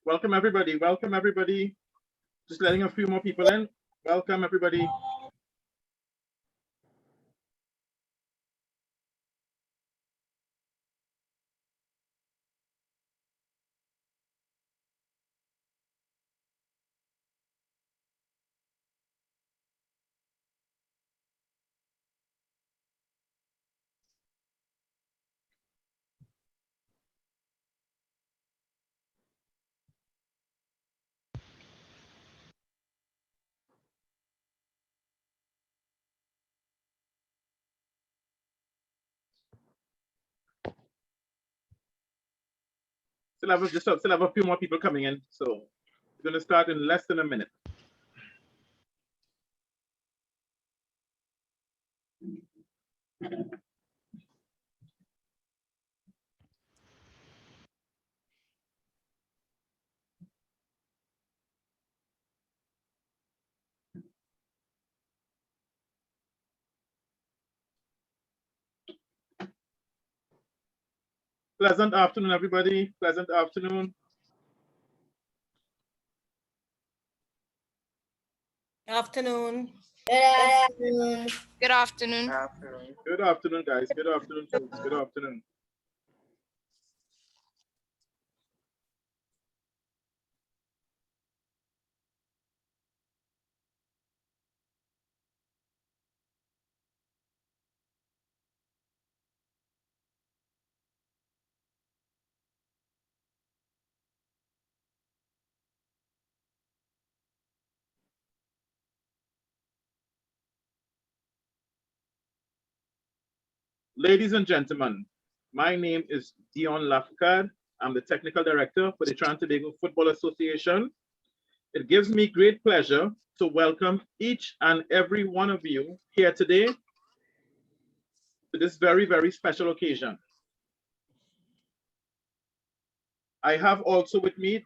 Welcome everybody. Welcome everybody. Just letting a few more people in. Welcome everybody. Still have a few more people coming in. So we're going to start in less than a minute. Pleasant afternoon, everybody. Pleasant afternoon. Afternoon. Good afternoon. Good afternoon. Good afternoon, guys. Good afternoon, folks. Good afternoon. Ladies and gentlemen, my name is Dion Lafcard. I'm the technical director for the Trinidad and Tobago Football Association. It gives me great pleasure to welcome each and every one of you here today to this very, very special occasion. I have also with me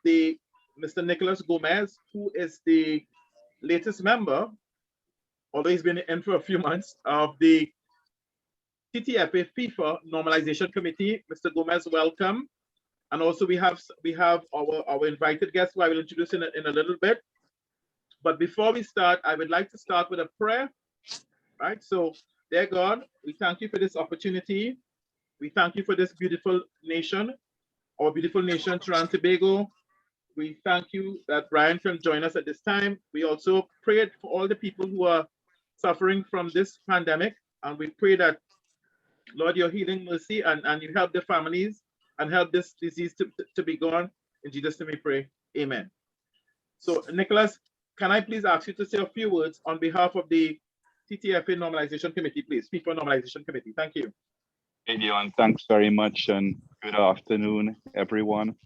Mr. Nicholas Gomez, who is the latest member, although he's been in for a few months, of the TTFA FIFA Normalization Committee. Mr. Gomez, welcome. And also we have our invited guest who I will introduce in a little bit. But before we start, I would like to start with a prayer. Right? So, dear God, we thank you for this opportunity. We thank you for this beautiful nation, our beautiful nation, Trinidad and Tobago. We thank you that Brian can join us at this time. We also prayed for all the people who are suffering from this pandemic. And we pray that, Lord, your healing mercy and you help the families and help this disease to be gone. In Jesus' name we pray. Amen. So, Nicholas, can I please ask you to say a few words on behalf of the TTFA Normalization Committee, please? FIFA Normalization Committee. Thank you. Hey, Dion, thanks very much and good afternoon, everyone.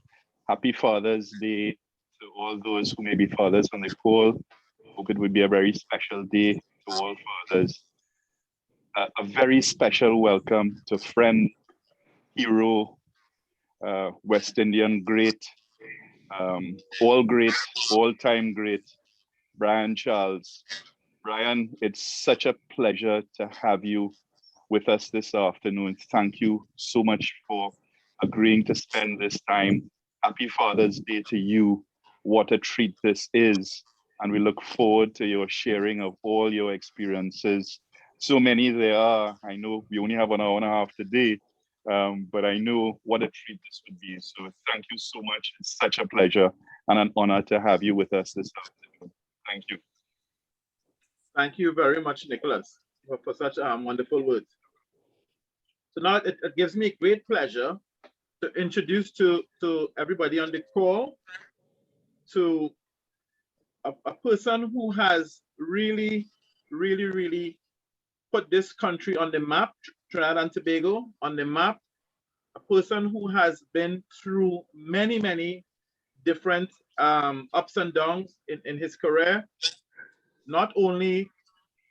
Happy Father's Day to all those who may be fathers on the call. Hope it would be a very special day to all fathers. A very special welcome to friend, hero, West Indian great, all-time great, Brian Charles. Brian, it's such a pleasure to have you with us this afternoon. Thank you so much for agreeing to spend this time. Happy Father's Day to you. What a treat this is. And we look forward to your sharing of all your experiences. So many there are. I know we only have an hour and a half today, but I know what a treat this would be. So thank you so much. It's such a pleasure and an honor to have you with us this afternoon. Thank you. Thank you very much, Nicholas, for such wonderful words. So now it gives me great pleasure to introduce to everybody on the call to a person who has really, really, really put this country on the map, Trinidad and Tobago on the map, a person who has been through many, many different ups and downs in his career. Not only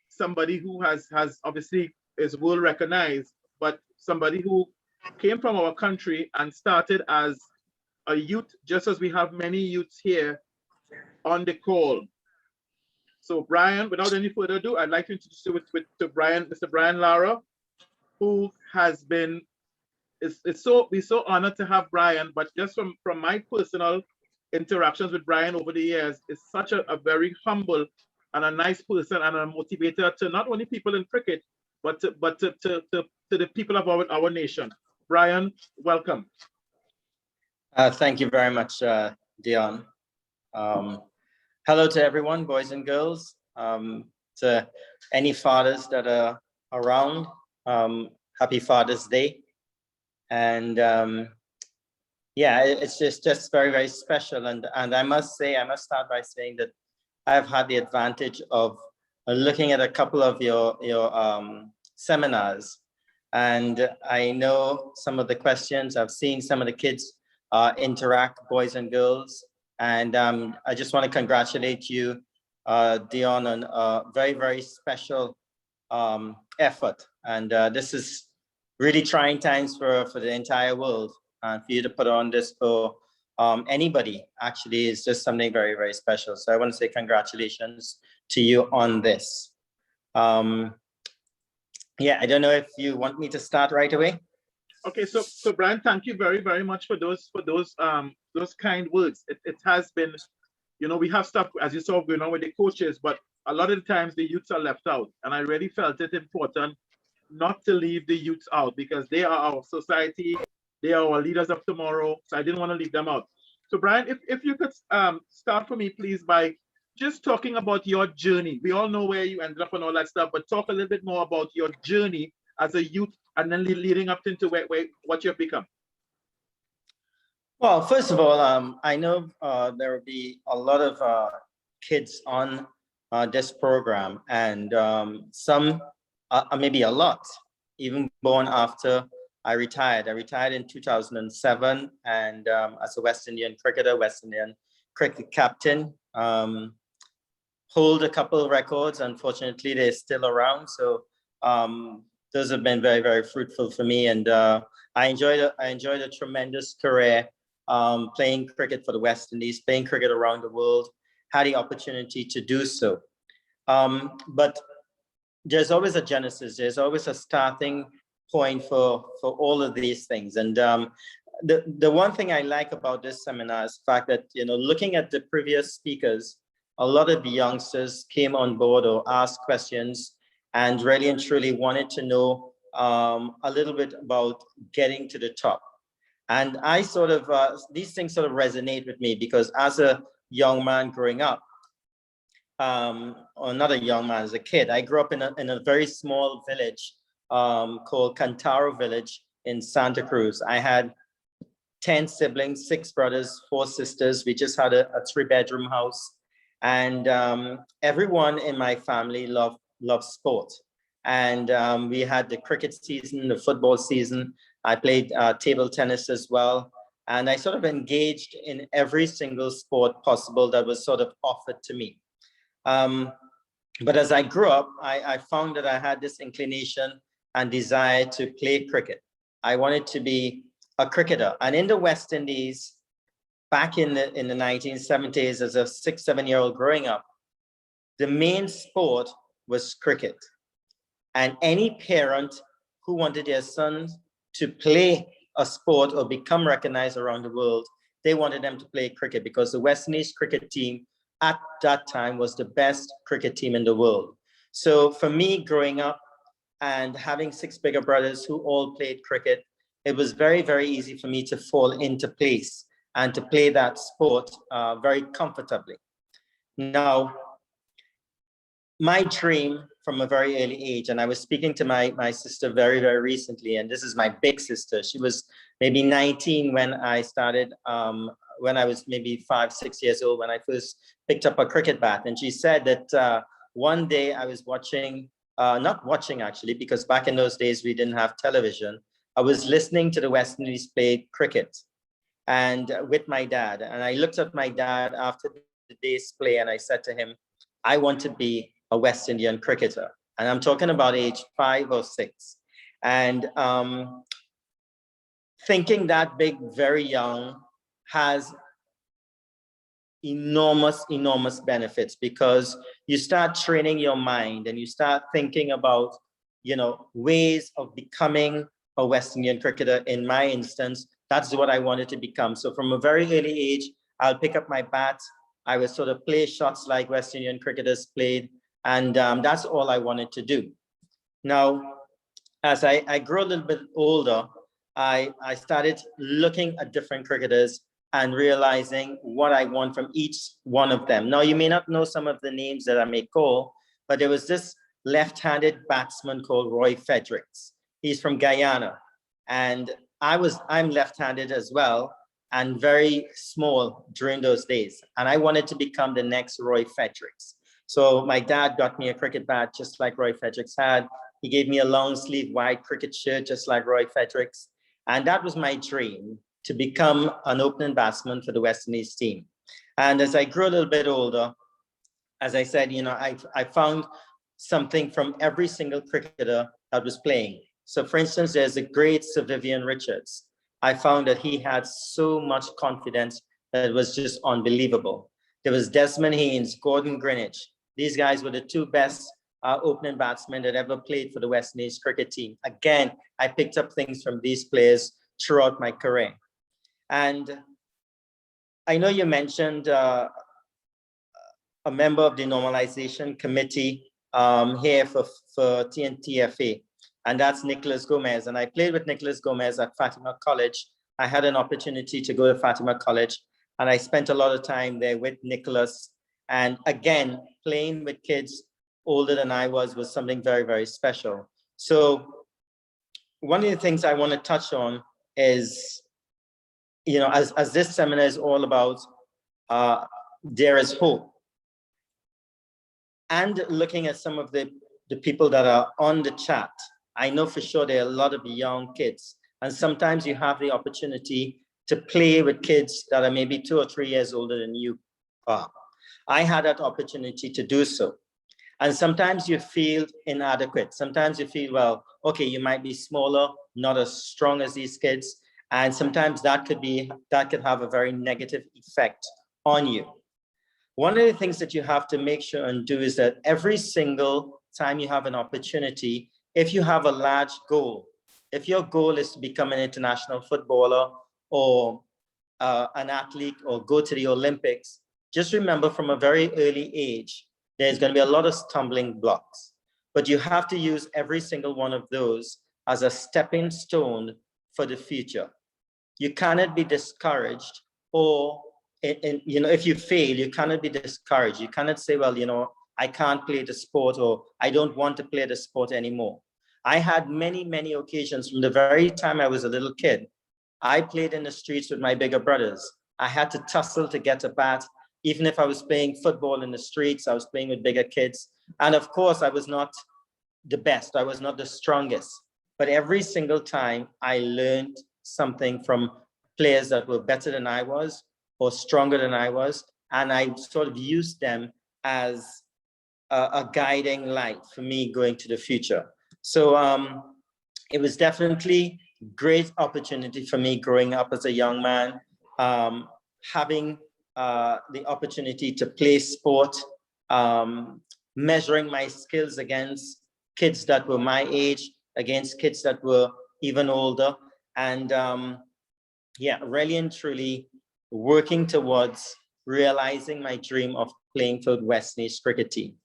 somebody who has obviously is well recognized, but somebody who came from our country and started as a youth, just as we have many youths here on the call. So Brian, without any further ado, I'd like to introduce you to Brian, Mr. Brian Lara, who has been, we're so honored to have Brian, but just from my personal interactions with Brian over the years, is such a very humble and a nice person and a motivator to not only people in cricket, but to the people of our nation. Brian, welcome. Thank you very much, Dion. Hello to everyone, boys and girls. To any fathers that are around, happy Father's Day. And yeah, it's just very, very special. And I must start by saying that I've had the advantage of looking at a couple of your seminars. And I know some of the questions. I've seen some of the kids interact, boys and girls. And I just want to congratulate you, Dion, on a very, very special effort. And this is really trying times for the entire world. And for you to put on this for anybody actually is just something very, very special. So I want to say congratulations to you on this. Yeah, I don't know if you want me to start right away. Okay, so Brian, thank you very, very much for those kind words. It has been, you know, we have stuff, as you saw, going on with the coaches, but a lot of the times the youths are left out. And I really felt it important not to leave the youths out, because they are our society, they are our leaders of tomorrow. So I didn't want to leave them out. So Brian, if you could start for me, please, by just talking about your journey. We all know where you ended up and all that stuff, but talk a little bit more about your journey as a youth and then leading up into what you've become. Well, first of all, I know there will be a lot of kids on this program, and some, maybe a lot, even born after I retired. I retired in 2007, and as a West Indian cricketer, West Indian cricket captain, hold a couple of records. Unfortunately, they're still around. So those have been very, very fruitful for me. And I enjoyed a tremendous career playing cricket for the West Indies, playing cricket around the world, had the opportunity to do so. But there's always a genesis. There's always a starting point for all of these things. And the one thing I like about this seminar is the fact that, you know, looking at the previous speakers, a lot of the youngsters came on board or asked questions and really and truly wanted to know a little bit about getting to the top. And I sort of, these things sort of resonate with me, because as a young man growing up, or not a young man, as a kid, I grew up in a very small village called Cantaro Village in Santa Cruz. I had 10 siblings, 6 brothers, 4 sisters. We just had a 3-bedroom house. And everyone in my family loved sport. And we had the cricket season, the football season. I played table tennis as well. And I sort of engaged in every single sport possible that was sort of offered to me. But as I grew up, I found that I had this inclination and desire to play cricket. I wanted to be a cricketer. And in the West Indies, back in the 1970s, as a 6-7-year-old growing up, the main sport was cricket. And any parent who wanted their sons to play a sport or become recognized around the world, they wanted them to play cricket, because the West Indies cricket team at that time was the best cricket team in the world. So for me, growing up and having 6 bigger brothers who all played cricket, it was very, very easy for me to fall into place and to play that sport very comfortably. Now, my dream from a very early age, and I was speaking to my sister very, very recently, and this is my big sister. She was maybe 19 when I started, when I was maybe 5-6 years old, when I first picked up a cricket bat. And she said that one day I was watching, not watching actually, because back in those days we didn't have television. I was listening to the West Indies play cricket and with my dad. And I looked at my dad after the day's play and I said to him, I want to be a West Indian cricketer. And I'm talking about age 5 or 6. And thinking that big, very young has enormous, enormous benefits, because you start training your mind and you start thinking about, you know, ways of becoming a West Indian cricketer. In my instance, that's what I wanted to become. So from a very early age, I'll pick up my bat. I would sort of play shots like West Indian cricketers played. And that's all I wanted to do. Now, as I grew a little bit older, I started looking at different cricketers and realizing what I want from each one of them. Now, you may not know some of the names that I may call, but there was this left-handed batsman called Roy Fredericks. He's from Guyana. And I'm left-handed as well, and very small during those days. And I wanted to become the next Roy Fredericks. So my dad got me a cricket bat, just like Roy Fredericks had. He gave me a long sleeve white cricket shirt, just like Roy Fredericks. And that was my dream, to become an opening batsman for the West Indies team. And as I grew a little bit older, as I said, I found something from every single cricketer that was playing. So for instance, there's a great Sir Vivian Richards. I found that he had so much confidence that it was just unbelievable. There was Desmond Haynes, Gordon Greenwich. These guys were the two best opening batsmen that ever played for the West Indies cricket team. Again, I picked up things from these players throughout my career. And I know you mentioned a member of the normalization committee here for TNTFA, and that's Nicholas Gomez. And I played with Nicholas Gomez at Fatima College. I had an opportunity to go to Fatima College, and I spent a lot of time there with Nicholas. And again, playing with kids older than I was something very, very special. So one of the things I want to touch on is, as this seminar is all about, there is hope. And looking at some of the people that are on the chat, I know for sure there are a lot of young kids. And sometimes you have the opportunity to play with kids that are maybe 2 or 3 years older than you are. I had that opportunity to do so. And sometimes you feel inadequate. Sometimes you feel, well, okay, you might be smaller, not as strong as these kids. And sometimes that could have a very negative effect on you. One of the things that you have to make sure and do is that every single time you have an opportunity, if you have a large goal, if your goal is to become an international footballer or an athlete or go to the Olympics, just remember from a very early age, there's going to be a lot of stumbling blocks, but you have to use every single one of those as a stepping stone for the future. You cannot be discouraged, or if you fail, you cannot be discouraged. You cannot say, well, I can't play the sport, or I don't want to play the sport anymore. I had many, many occasions from the very time I was a little kid. I played in the streets with my bigger brothers. I had to tussle to get a bat. Even if I was playing football in the streets, I was playing with bigger kids. And of course, I was not the best. I was not the strongest. But every single time I learned something from players that were better than I was or stronger than I was. And I sort of used them as a guiding light for me going to the future. So it was definitely a great opportunity for me growing up as a young man, having the opportunity to play sport, measuring my skills against kids that were my age, against kids that were even older, and really and truly working towards realizing my dream of playing for the West Indies cricket team.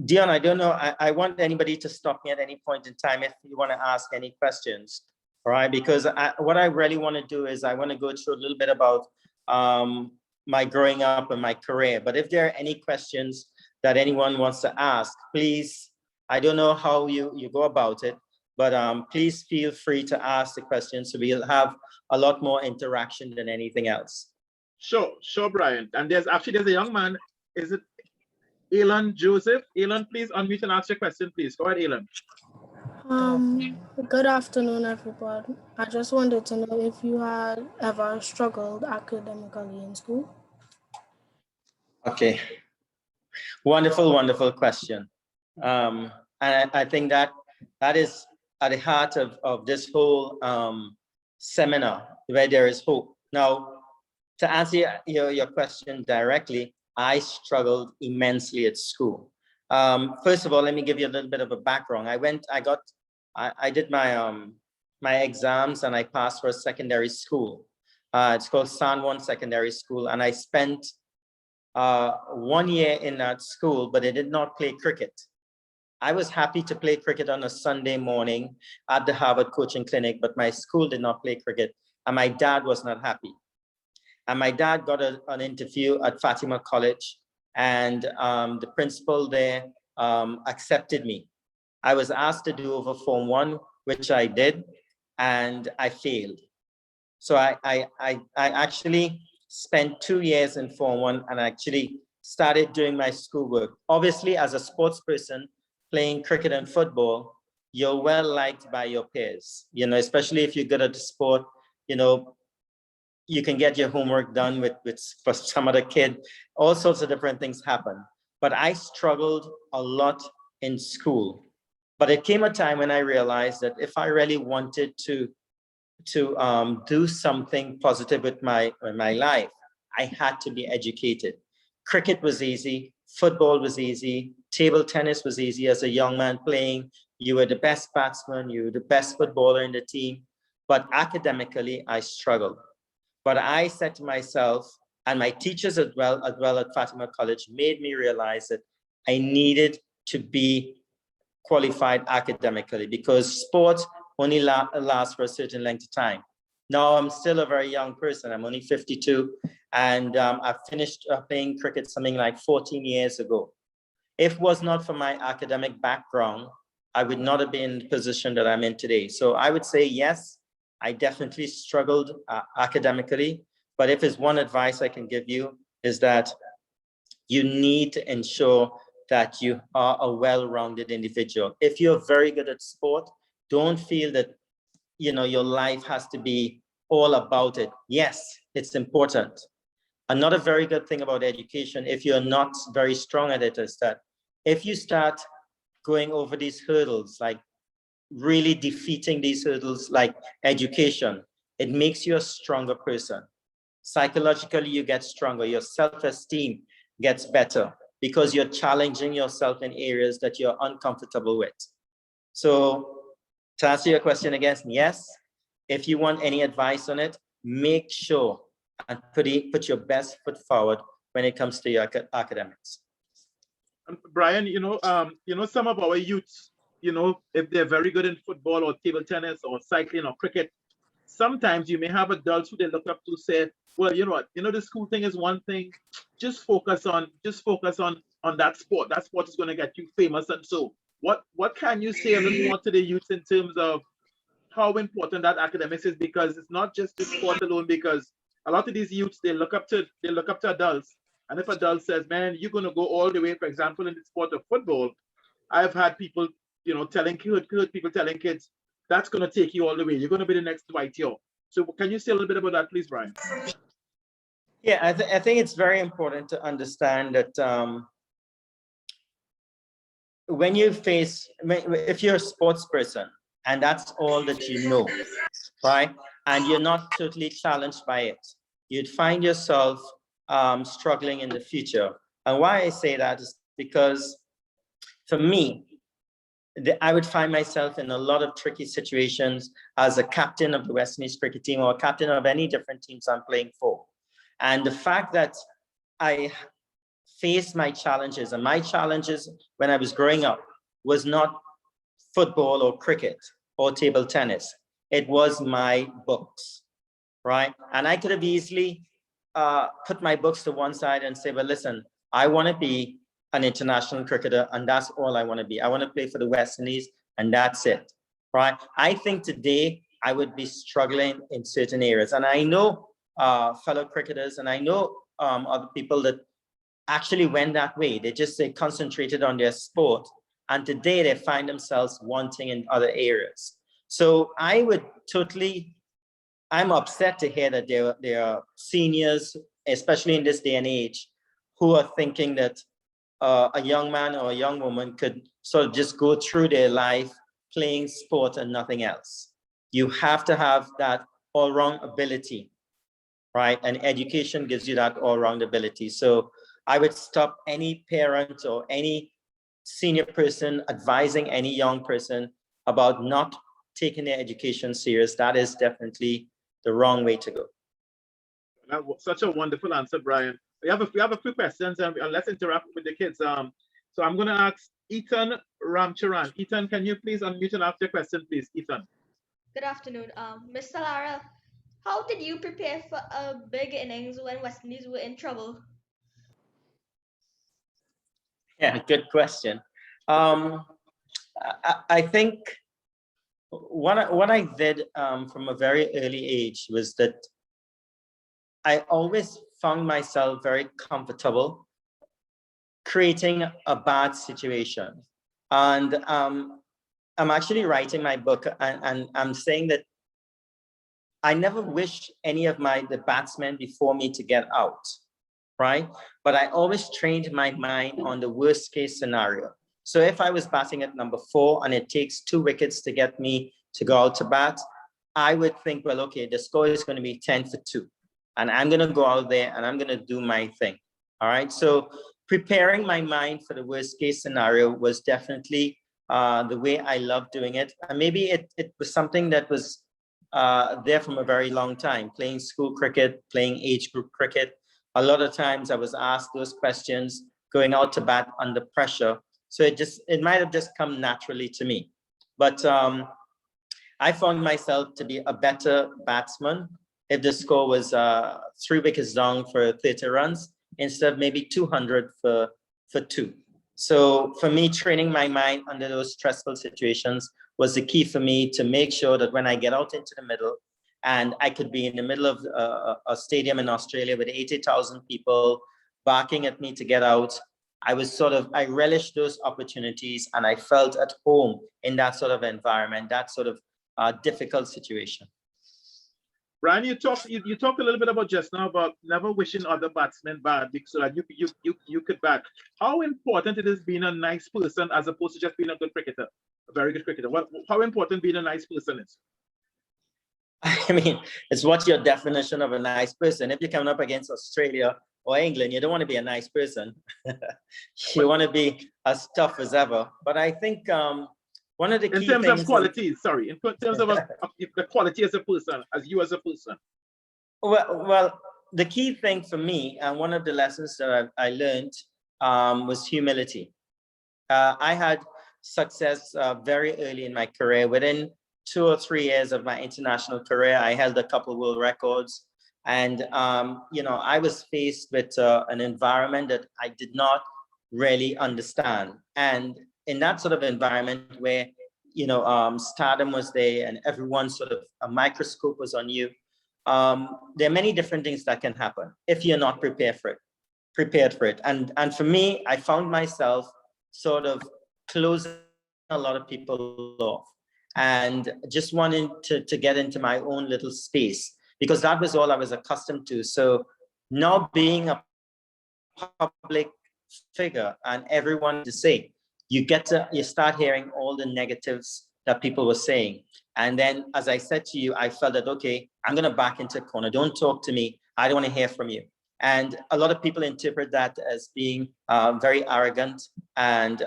Dion, I don't know, I want anybody to stop me at any point in time if you want to ask any questions. All right, because what I really want to do is I want to go through a little bit about my growing up and my career. But if there are any questions that anyone wants to ask, please, I don't know how you go about it, but please feel free to ask the questions so we'll have a lot more interaction than anything else. Sure, Brian. And there's a young man, is it Elon Joseph? Elon, please unmute and ask your question, please. Go ahead, Elon. Good afternoon, everybody. I just wanted to know if you had ever struggled academically in school. Okay, wonderful question. And I think that is at the heart of this whole seminar, where there is hope. Now, to answer your question directly, I struggled immensely at school. First of all, let me give you a little bit of a background. I did my my exams and I passed for a secondary school. It's called San Juan Secondary School. And I spent 1 year in that school, but I did not play cricket. I was happy to play cricket on a Sunday morning at the Harvard Coaching Clinic, but my school did not play cricket, and my dad was not happy. And my dad got an interview at Fatima College, and the principal there accepted me. I was asked to do over Form 1, which I did, and I failed. So I actually spent 2 years in Form 1 and actually started doing my schoolwork. Obviously, as a sports person, playing cricket and football, you're well liked by your peers, you know, especially if you're good at the sport, you know, you can get your homework done with for some other kid, all sorts of different things happen. But I struggled a lot in school. But it came a time when I realized that if I really wanted to do something positive with my life, I had to be educated. Cricket was easy, football was easy, table tennis was easy. As a young man playing, you were the best batsman, you were the best footballer in the team, but academically, I struggled. But I said to myself, and my teachers as well at Fatima College made me realize that I needed to be qualified academically because sports only lasts for a certain length of time. Now I'm still a very young person. I'm only 52, and I finished playing cricket something like 14 years ago. If it was not for my academic background, I would not have been in the position that I'm in today. So I would say, yes, I definitely struggled academically, but if there's one advice I can give you is that you need to ensure that you are a well-rounded individual. If you're very good at sport, don't feel that, you know, your life has to be all about it. Yes, it's important. Another very good thing about education, if you're not very strong at it, is that if you start going over these hurdles, like really defeating these hurdles like education, it makes you a stronger person. Psychologically, you get stronger. Your self-esteem gets better because you're challenging yourself in areas that you're uncomfortable with. So to answer your question again, yes, if you want any advice on it, make sure and put your best foot forward when it comes to your academics. Brian, some of our youths, if they're very good in football or table tennis or cycling or cricket, sometimes you may have adults who they look up to say, well, you know what, the school thing is one thing, just focus on that sport. That sport is going to get you famous. And so what can you say a little more to the youths in terms of how important that academics is? Because it's not just the sport alone, because a lot of these youths, they look up to adults. And if adults says, man, you're going to go all the way, for example, in the sport of football, I've had people, telling kids, that's going to take you all the way. You're going to be the next Dwight York. So can you say a little bit about that, please, Brian? Yeah, I think it's very important to understand that if you're a sports person and that's all that you know, right? And you're not totally challenged by it, you'd find yourself struggling in the future. And why I say that is because for me, I would find myself in a lot of tricky situations as a captain of the West Indies cricket team or a captain of any different teams I'm playing for. And the fact that I faced my challenges, and my challenges when I was growing up was not football or cricket or table tennis. It was my books, right? And I could have easily put my books to one side and say, well, listen, I want to be an international cricketer, and that's all I want to be. I want to play for the West Indies, and that's it, right? I think today I would be struggling in certain areas. And I know fellow cricketers, and I know other people that actually went that way. They concentrated on their sport, and today they find themselves wanting in other areas. So I'm upset to hear that there are seniors, especially in this day and age, who are thinking that a young man or a young woman could sort of just go through their life playing sport and nothing else. You have to have that all-round ability, right? And education gives you that all-round ability. So I would stop any parent or any senior person advising any young person about not taking their education serious, that is definitely the wrong way to go. That was such a wonderful answer, Brian. We have a few questions, and let's interact with the kids. So I'm going to ask Ethan Ramcharan. Ethan, can you please unmute and ask your question, please, Ethan? Good afternoon, Mr. Lara. How did you prepare for a big innings when West Indies were in trouble? Yeah, good question. I think what I did from a very early age was that I always found myself very comfortable creating a bad situation. And I'm actually writing my book, and I'm saying that I never wish any of the batsmen before me to get out, right? But I always trained my mind on the worst case scenario. So if I was batting at number 4 and it takes 2 wickets to get me to go out to bat, I would think, well, okay, the score is going to be 10 for 2. And I'm going to go out there and I'm going to do my thing. All right. So preparing my mind for the worst case scenario was definitely the way I love doing it. And maybe it was something that was there from a very long time, playing school cricket, playing age group cricket. A lot of times I was asked those questions, going out to bat under pressure. So it might have just come naturally to me. But I found myself to be a better batsman if the score was 3 wickets down for 30 runs instead of maybe 200 for 2. So for me, training my mind under those stressful situations was the key for me to make sure that when I get out into the middle, and I could be in the middle of a stadium in Australia with 80,000 people barking at me to get out, I relished those opportunities and I felt at home in that sort of environment, that sort of difficult situation. Brian, you talked a little bit about just now about never wishing other batsmen bad so that you could bat. How important it is being a nice person as opposed to just being a good cricketer, a very good cricketer? How important being a nice person is? I mean, it's what's your definition of a nice person? If you're coming up against Australia or England, you don't want to be a nice person. You want to be as tough as ever. But I think one of the key in terms things of qualities, sorry, in terms of the quality as a person, as you as a person. Well, the key thing for me, and one of the lessons that I learned was humility. I had success very early in my career. Within 2 or 3 years of my international career, I held a couple of world records. And, I was faced with an environment that I did not really understand. And in that sort of environment where, stardom was there and everyone sort of, a microscope was on you, there are many different things that can happen if you're not prepared for it. And for me, I found myself sort of closing a lot of people off and just wanting to get into my own little space because that was all I was accustomed to. So now being a public figure and everyone to say, you start hearing all the negatives that people were saying. And then, as I said to you, I felt that, okay, I'm going to back into a corner. Don't talk to me. I don't want to hear from you. And a lot of people interpret that as being very arrogant and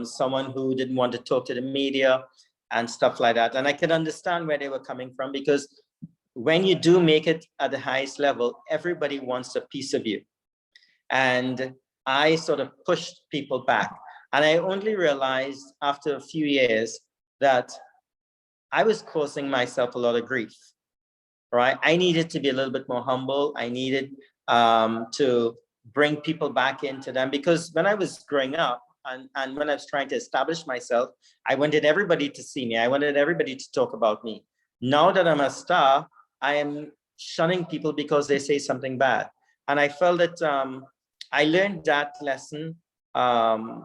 someone who didn't want to talk to the media and stuff like that. And I can understand where they were coming from because when you do make it at the highest level, everybody wants a piece of you. And I sort of pushed people back. And I only realized after a few years that I was causing myself a lot of grief, right? I needed to be a little bit more humble. I needed to bring people back into them because when I was growing up and when I was trying to establish myself, I wanted everybody to see me. I wanted everybody to talk about me. Now that I'm a star, I am shunning people because they say something bad. And I felt that I learned that lesson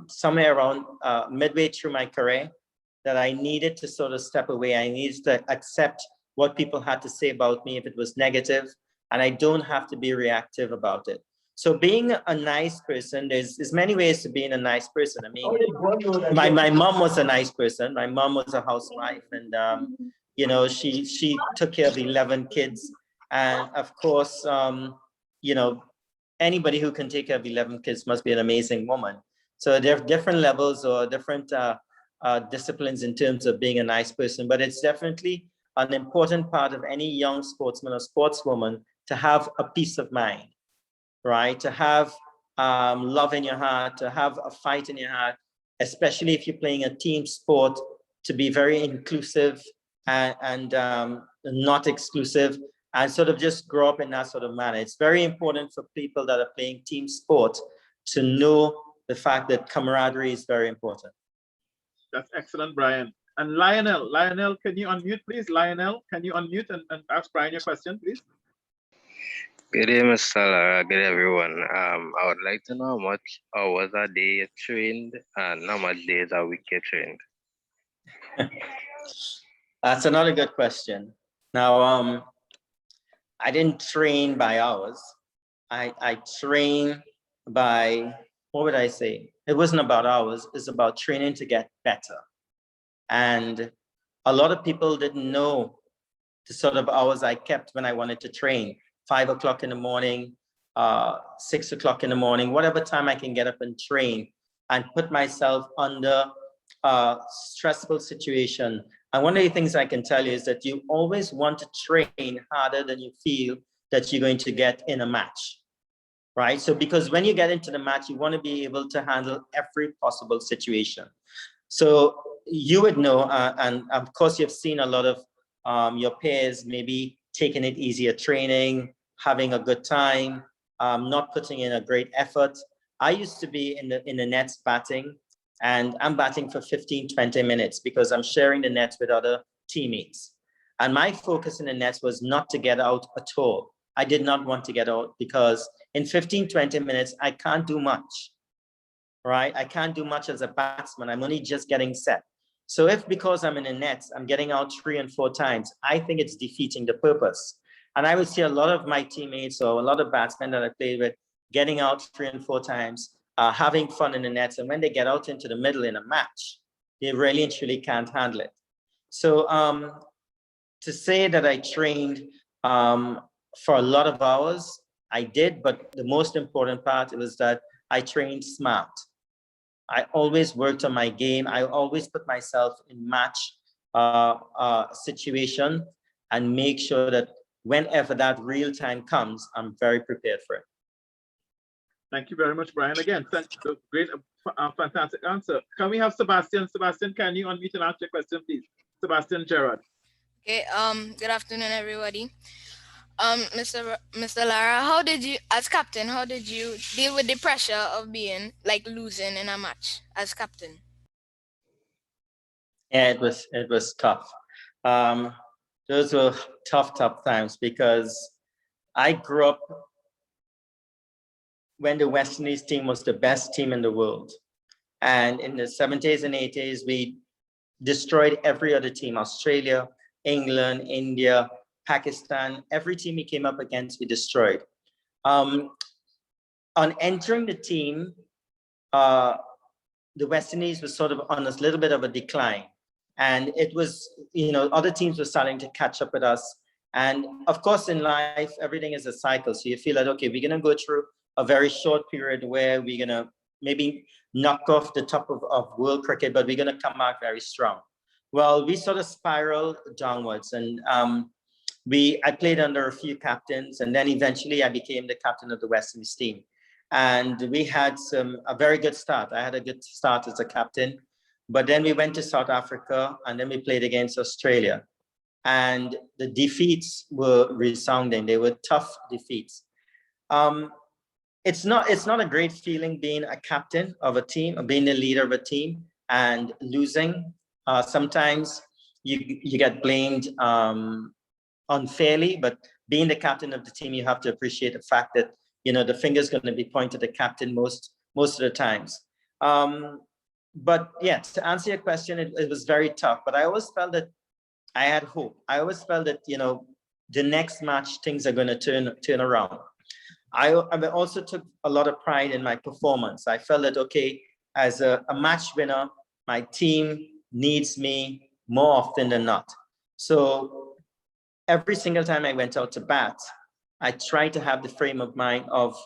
somewhere around midway through my career, that I needed to sort of step away. I needed to accept what people had to say about me if it was negative, and I don't have to be reactive about it. So being a nice person, there's many ways to being a nice person. I mean, my mom was a nice person. My mom was a housewife, and she took care of 11 kids. And of course, anybody who can take care of 11 kids must be an amazing woman. So there are different levels or different disciplines in terms of being a nice person, but it's definitely an important part of any young sportsman or sportswoman to have a peace of mind, right? To have love in your heart, to have a fight in your heart, especially if you're playing a team sport, to be very inclusive and not exclusive, and sort of just grow up in that sort of manner. It's very important for people that are playing team sport to know the fact that camaraderie is very important. That's excellent, Brian. And Lionel, can you unmute, please? Lionel, can you unmute and ask Brian your question, please? Good day, Mr. Lara. Good day, everyone. I would like to know how much hours a day you trained and how much days a week you trained. That's another good question. Now, I didn't train by hours. I train by, what would I say? It wasn't about hours, it's about training to get better. And a lot of people didn't know the sort of hours I kept when I wanted to train. 5 o'clock in the morning, 6 o'clock in the morning, whatever time I can get up and train and put myself under a stressful situation. And one of the things I can tell you is that you always want to train harder than you feel that you're going to get in a match, right? So because when you get into the match, you want to be able to handle every possible situation. So you would know, and of course you've seen a lot of your peers maybe taking it easy at training, having a good time, not putting in a great effort. I used to be in the nets batting, and I'm batting for 15, 20 minutes because I'm sharing the nets with other teammates. And my focus in the nets was not to get out at all. I did not want to get out because in 15, 20 minutes, I can't do much, right? I can't do much as a batsman. I'm only just getting set. So if because I'm in the nets, I'm getting out 3 and 4 times, I think it's defeating the purpose. And I would see a lot of my teammates or a lot of batsmen that I played with getting out 3 and 4 times, having fun in the nets. And when they get out into the middle in a match, they really and truly can't handle it. So to say that I trained for a lot of hours, I did, but the most important part was that I trained smart. I always worked on my game. I always put myself in match situation and make sure that whenever that real time comes, I'm very prepared for it. Thank you very much, Brian. Again, great, fantastic answer. Can we have Sebastian? Sebastian, can you unmute and ask your question, please? Sebastian Gerard. Okay, good afternoon, everybody. Mr. Lara, how did you, as captain, how did you deal with the pressure of being like losing in a match as captain? Yeah, it was tough. Those were tough times because I grew up when the West Indies team was the best team in the world. And in the 70s and 80s, we destroyed every other team, Australia, England, India, Pakistan, every team we came up against, we destroyed. On entering the team, the West Indies was sort of on a little bit of a decline. And it was, other teams were starting to catch up with us. And of course, in life, everything is a cycle. So you feel like, okay, we're going to go through a very short period where we're going to maybe knock off the top of world cricket, but we're going to come back very strong. Well, we sort of spiraled downwards, and I played under a few captains, and then eventually I became the captain of the West Indies team. And we had a very good start. I had a good start as a captain, but then we went to South Africa, and then we played against Australia. And the defeats were resounding. They were tough defeats. It's not a great feeling being a captain of a team, or being the leader of a team and losing. Sometimes you get blamed unfairly, but being the captain of the team, you have to appreciate the fact that the finger's going to be pointed at the captain most of the times. But yeah, to answer your question, it was very tough. But I always felt that I had hope. I always felt that the next match things are going to turn around. I also took a lot of pride in my performance. I felt that, okay, as a match winner, my team needs me more often than not. So every single time I went out to bat, I tried to have the frame of mind of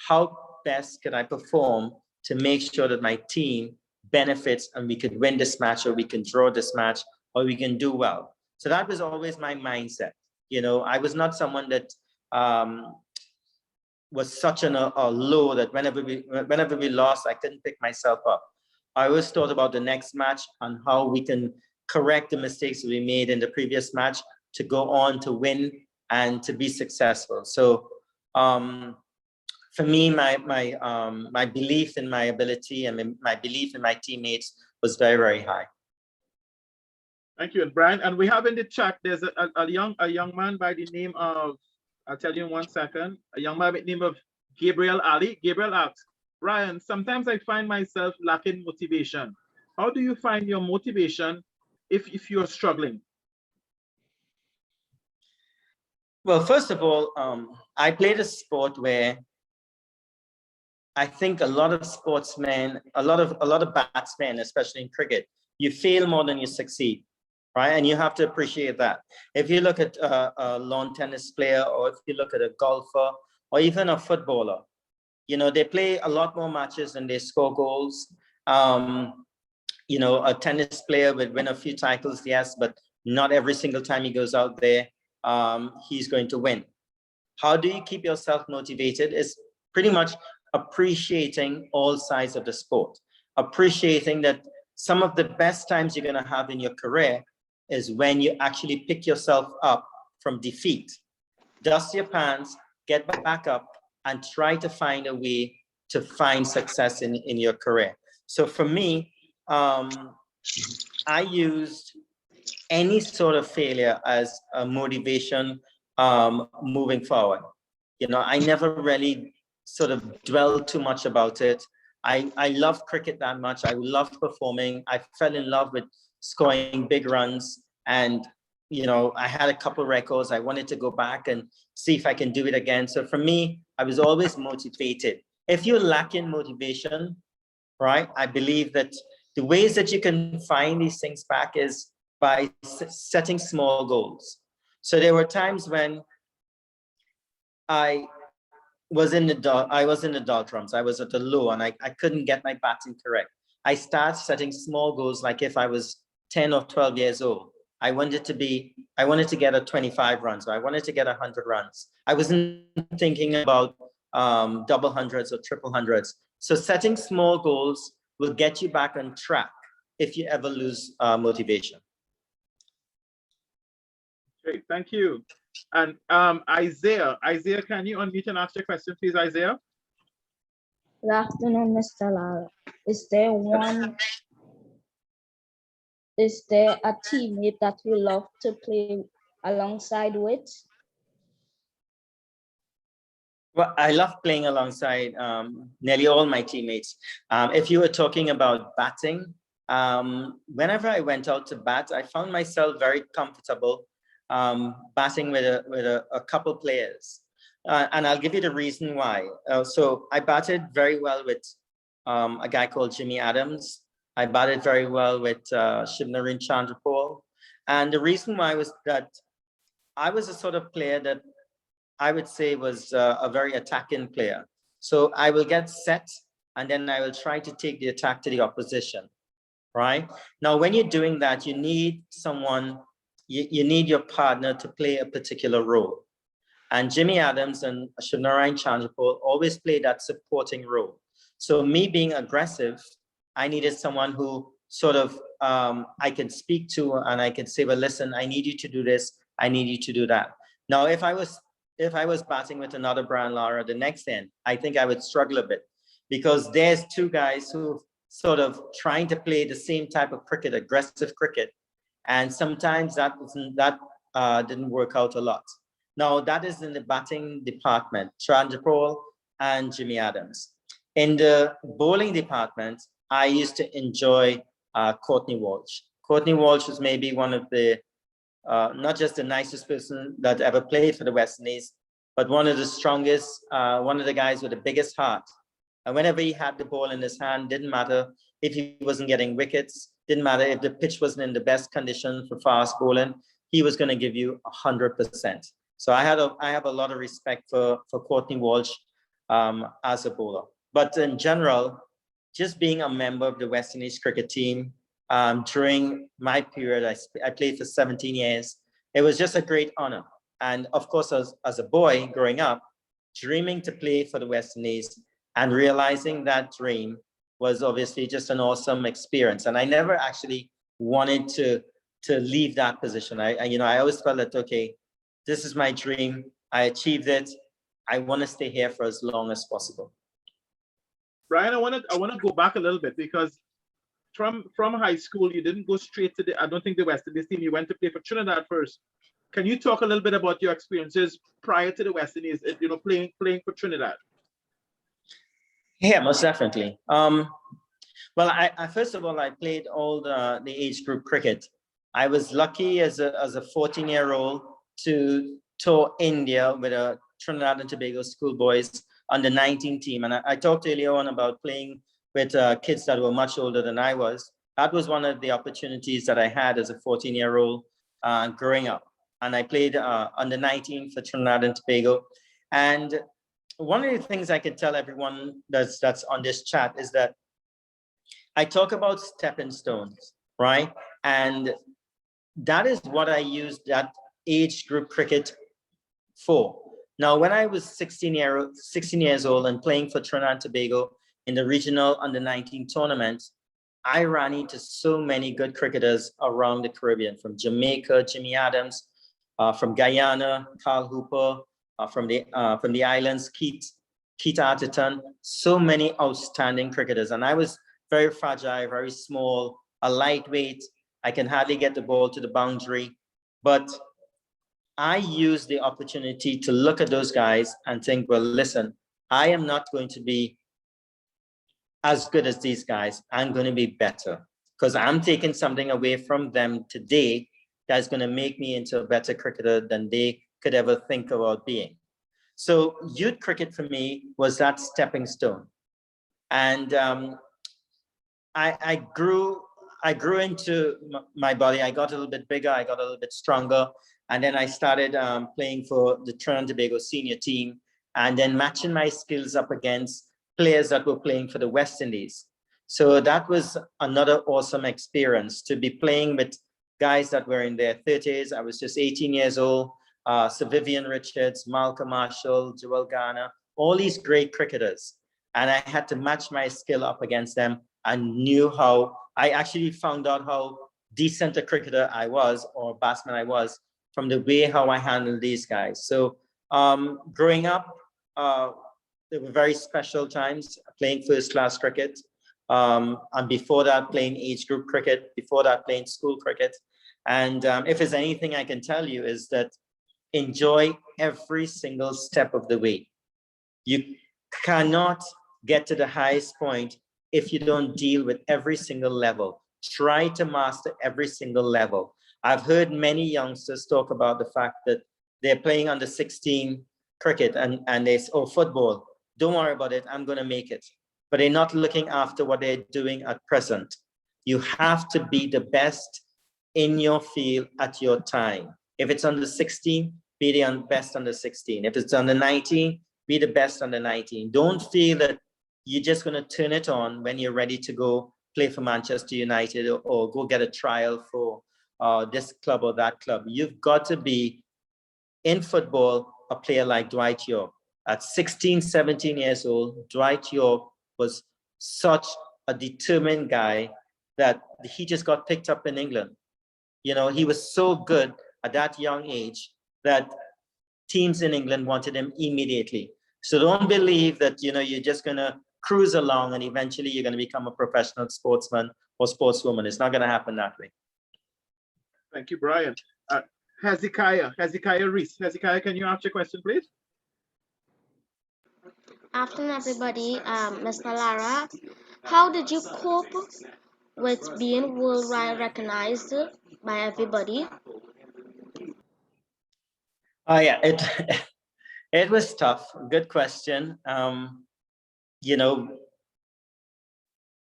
how best could I perform to make sure that my team benefits and we could win this match, or we can draw this match, or we can do well. So that was always my mindset. You know, I was not someone that was such a low that whenever we lost, I couldn't pick myself up. I always thought about the next match and how we can correct the mistakes we made in the previous match to go on to win and to be successful. So for me, my belief in my ability and my belief in my teammates was very, very high. Thank you, and Brian. And we have in the chat, there's a young man by the name of, I'll tell you in 1 second, a young man by the name of Gabriel Ali. Gabriel asks, Brian, sometimes I find myself lacking motivation. How do you find your motivation if you're struggling? Well, first of all, I played a sport where I think a lot of sportsmen, a lot of batsmen, especially in cricket, you fail more than you succeed, right? And you have to appreciate that. If you look at a lawn tennis player, or if you look at a golfer, or even a footballer, you know, they play a lot more matches and they score goals. You know, a tennis player would win a few titles, yes, but not every single time he goes out there, he's going to win. How do you keep yourself motivated? Is pretty much appreciating all sides of the sport, appreciating that some of the best times you're going to have in your career is when you actually pick yourself up from defeat, dust your pants, get back up, and try to find a way to find success in your career. So for me, I used any sort of failure as a motivation moving forward. You know, I never really sort of dwelled too much about it. I love cricket that much. I love performing. I fell in love with scoring big runs, and you know, I had a couple records. I wanted to go back and see if I can do it again. So for me, I was always motivated. If you're lacking motivation, right, I believe that the ways that you can find these things back is by setting small goals. So there were times when I was in the doldrums. I was at the low, and I couldn't get my batting correct. I started setting small goals, like if I was 10 or 12 years old. I wanted to get a 25 runs, or I wanted to get 100 runs. I wasn't thinking about double hundreds or triple hundreds. So setting small goals will get you back on track if you ever lose motivation. Great, thank you. And Isaiah, can you unmute and ask your question, please, Isaiah? Good afternoon, Mr. Lara. Is there a teammate that you love to play alongside with? Well, I love playing alongside nearly all my teammates. If you were talking about batting, whenever I went out to bat, I found myself very comfortable batting with a couple players. And I'll give you the reason why. So I batted very well with a guy called Jimmy Adams. I batted very well with Shivnarine Chandrapal. And the reason why was that I was a sort of player that I would say was a very attacking player. So I will get set, and then I will try to take the attack to the opposition, right? Now, when you're doing that, you need someone, you need your partner to play a particular role. And Jimmy Adams and Shivnarine Chandrapal always play that supporting role. So me being aggressive, I needed someone who sort of I could speak to, and I could say, well, listen, I need you to do this. I need you to do that. Now, if I was batting with another Brian Lara the next end, I think I would struggle a bit, because there's two guys who sort of trying to play the same type of cricket, aggressive cricket. And sometimes that didn't work out a lot. Now, that is in the batting department, Chandrapal and Jimmy Adams. In the bowling department, I used to enjoy Courtney Walsh. Courtney Walsh was maybe one of the, not just the nicest person that ever played for the West Indies, but one of the strongest, one of the guys with the biggest heart. And whenever he had the ball in his hand, didn't matter if he wasn't getting wickets, didn't matter if the pitch wasn't in the best condition for fast bowling, he was going to give you 100%. So I have a lot of respect for Courtney Walsh as a bowler. But in general, just being a member of the West Indies cricket team during my period, I played for 17 years. It was just a great honor. And of course, as a boy growing up, dreaming to play for the West Indies and realizing that dream was obviously just an awesome experience. And I never actually wanted to leave that position. I always felt that, okay, this is my dream. I achieved it. I want to stay here for as long as possible. Brian, I want to go back a little bit because from high school, you didn't go straight to I don't think the West Indies team. You went to play for Trinidad first. Can you talk a little bit about your experiences prior to the West Indies, playing for Trinidad? Yeah, most definitely. Well, I first of all, I played all the age group cricket. I was lucky as a 14-year-old to tour India with a Trinidad and Tobago schoolboys under 19 team. And I talked earlier on about playing with kids that were much older than I was. That was one of the opportunities that I had as a 14-year-old growing up. And I played under 19 for Trinidad and Tobago. And one of the things I could tell everyone that's on this chat is that I talk about stepping stones, right? And that is what I used that age group cricket for. Now, when I was 16 years old and playing for Trinidad and Tobago in the regional under-19 tournament, I ran into so many good cricketers around the Caribbean, from Jamaica, Jimmy Adams, from Guyana, Carl Hooper, from the islands, Keith Atherton, so many outstanding cricketers. And I was very fragile, very small, a lightweight. I can hardly get the ball to the boundary, but I used the opportunity to look at those guys and think, well, listen, I am not going to be as good as these guys. I'm going to be better because I'm taking something away from them today that's going to make me into a better cricketer than they could ever think about being. So youth cricket for me was that stepping stone. And I grew into my body. I got a little bit bigger. I got a little bit stronger. And then I started playing for the Trinidad and Tobago senior team and then matching my skills up against players that were playing for the West Indies. So that was another awesome experience to be playing with guys that were in their 30s. I was just 18 years old. Sir Vivian Richards, Malcolm Marshall, Joel Garner, all these great cricketers. And I had to match my skill up against them. I actually found out how decent a cricketer I was, or batsman I was, from the way how I handled these guys. So growing up, there were very special times playing first class cricket. And before that, playing age group cricket, before that, playing school cricket. And if there's anything I can tell you is that enjoy every single step of the way. You cannot get to the highest point if you don't deal with every single level. Try to master every single level. I've heard many youngsters talk about the fact that they're playing under 16 cricket and they say, oh, football, don't worry about it, I'm gonna make it. But they're not looking after what they're doing at present. You have to be the best in your field at your time. If it's under 16, be the best under 16. If it's under 19, be the best under 19. Don't feel that you're just gonna turn it on when you're ready to go play for Manchester United or go get a trial for this club or that club. You've got to be, in football, a player like Dwight Yorke. At 16, 17 years old, Dwight Yorke was such a determined guy that he just got picked up in England. You know, he was so good at that young age that teams in England wanted him immediately. So don't believe that, you know, you're just gonna cruise along and eventually you're gonna become a professional sportsman or sportswoman. It's not gonna happen that way. Thank you, Brian. Hezekiah Reese. Hezekiah, can you ask your question, please? Afternoon, everybody. Mr. Lara, how did you cope with being worldwide recognized by everybody? Yeah, it was tough. Good question. You know,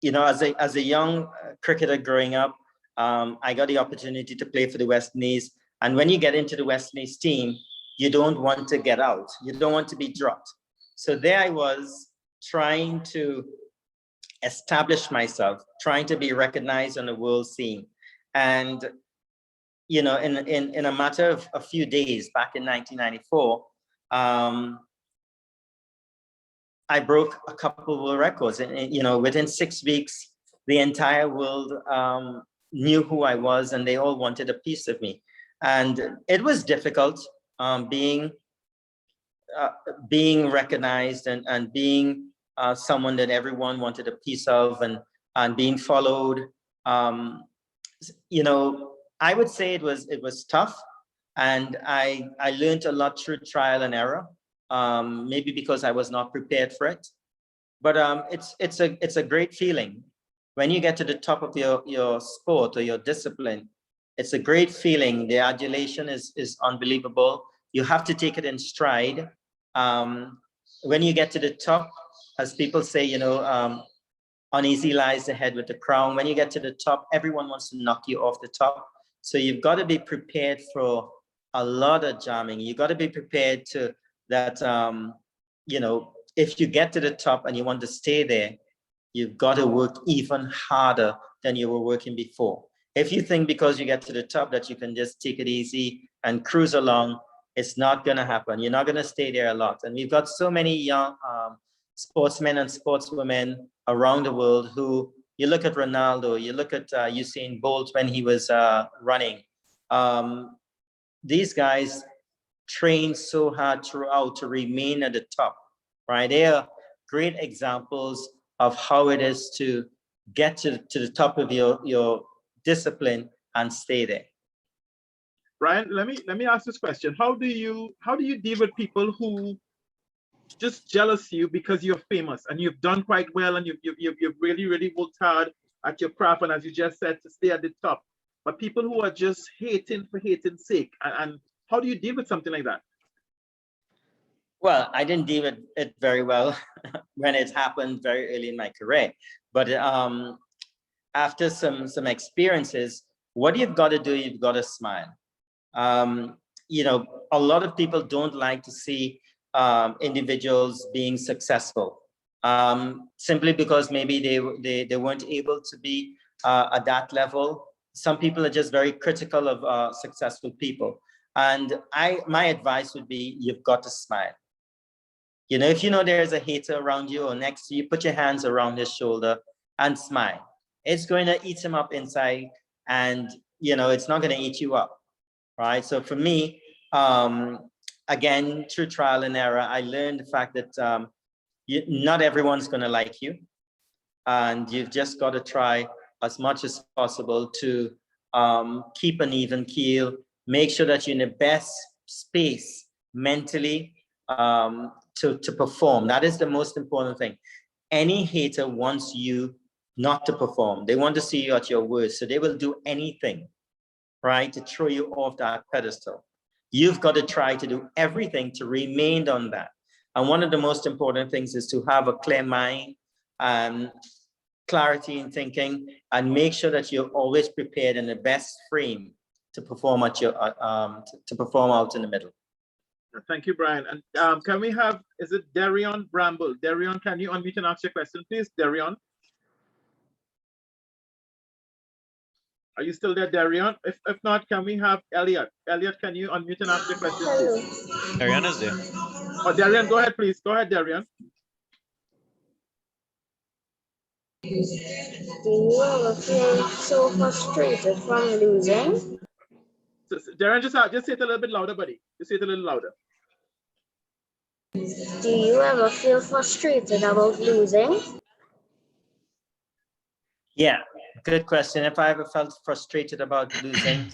as a young cricketer growing up, I got the opportunity to play for the West Indies. And when you get into the West Indies team, you don't want to get out. You don't want to be dropped. So there I was trying to establish myself, trying to be recognized on the world scene. And, you know, in a matter of a few days back in 1994, I broke a couple of world records. And, you know, within 6 weeks, the entire world knew who I was, and they all wanted a piece of me. And it was difficult being recognized and being someone that everyone wanted a piece of, and being followed. You know, I would say it was tough, and I learned a lot through trial and error. Maybe because I was not prepared for it, but it's a great feeling when you get to the top of your sport or your discipline. It's a great feeling. The adulation is unbelievable. You have to take it in stride. When you get to the top, as people say, you know, uneasy lies the head with the crown. When you get to the top, everyone wants to knock you off the top. So you've got to be prepared for a lot of jamming. You got to be prepared to that, you know, if you get to the top and you want to stay there, you've got to work even harder than you were working before. If you think because you get to the top that you can just take it easy and cruise along, it's not going to happen. You're not going to stay there a lot. And we've got so many young sportsmen and sportswomen around the world who, you look at Ronaldo, you look at Usain Bolt when he was running. These guys train so hard throughout to remain at the top, right? They are great examples of how it is to get to the top of your discipline and stay there. Brian, let me ask this question. How do you deal with people who just jealous you because you're famous and you've done quite well and you've really worked hard at your craft, and as you just said, to stay at the top, but people who are just hating for hating's sake, and how do you deal with something like that? Well, I didn't deal with it very well when it happened very early in my career, but after some experiences, what you've got to do, you've got to smile. You know, a lot of people don't like to see individuals being successful, simply because maybe they weren't able to be at that level. Some people are just very critical of successful people. And my advice would be, you've got to smile. You know, if you know there's a hater around you or next to you, put your hands around his shoulder and smile. It's going to eat him up inside, and, you know, it's not going to eat you up, right? So for me, again, through trial and error, I learned the fact that not everyone's going to like you, and you've just got to try as much as possible to keep an even keel, make sure that you're in the best space mentally to perform. That is the most important thing. Any hater wants you not to perform. They want to see you at your worst, so they will do anything, right, to throw you off that pedestal. You've got to try to do everything to remain on that. And one of the most important things is to have a clear mind, clarity in thinking, and make sure that you're always prepared in the best frame to perform at your to perform out in the middle. Thank you, Brian. And can we have, is it Darion Bramble? Darion, can you unmute and ask your question, please? Darion? Are you still there, Darion? If not, can we have Elliot? Elliot, can you unmute and ask your question, please? Darian is there. Oh, Darion, go ahead, please. Go ahead, Darion. Do you ever feel so frustrated from losing? So, Darion, just say it a little bit louder, buddy. Just say it a little louder. Do you ever feel frustrated about losing? Yeah, good question. If I ever felt frustrated about losing,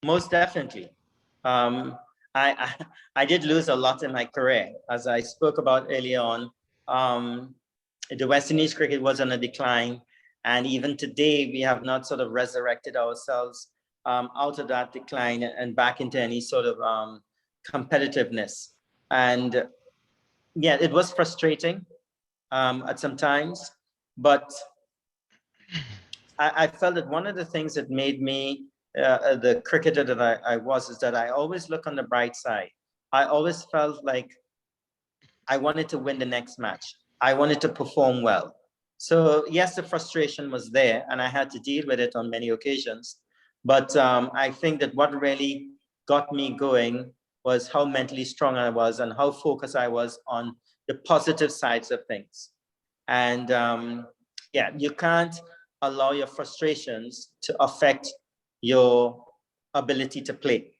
most definitely. I did lose a lot in my career, as I spoke about earlier on. The West Indies cricket was on a decline, and even today we have not sort of resurrected ourselves out of that decline and back into any sort of competitiveness. And yeah, it was frustrating at some times, but I felt that one of the things that made me the cricketer that I was is that I always look on the bright side. I always felt like I wanted to win the next match. I wanted to perform well. So yes, the frustration was there and I had to deal with it on many occasions. But I think that what really got me going was how mentally strong I was and how focused I was on the positive sides of things. And yeah, you can't allow your frustrations to affect your ability to play,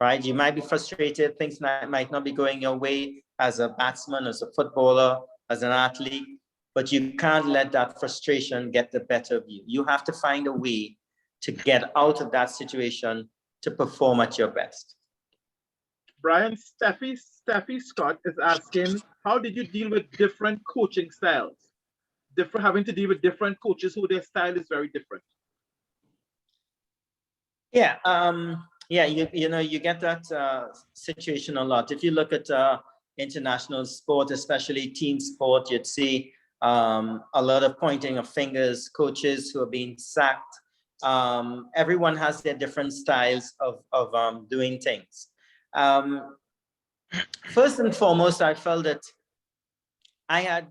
right? You might be frustrated, things might not be going your way as a batsman, as a footballer, as an athlete, but you can't let that frustration get the better of you. You have to find a way to get out of that situation to perform at your best. Brian, Steffi Scott is asking, how did you deal with different coaching styles? Having to deal with different coaches who their style is very different. Yeah, yeah, you know, you get that situation a lot. If you look at international sport, especially team sport, you'd see a lot of pointing of fingers, coaches who are being sacked. Everyone has their different styles of doing things. First and foremost, I felt that I had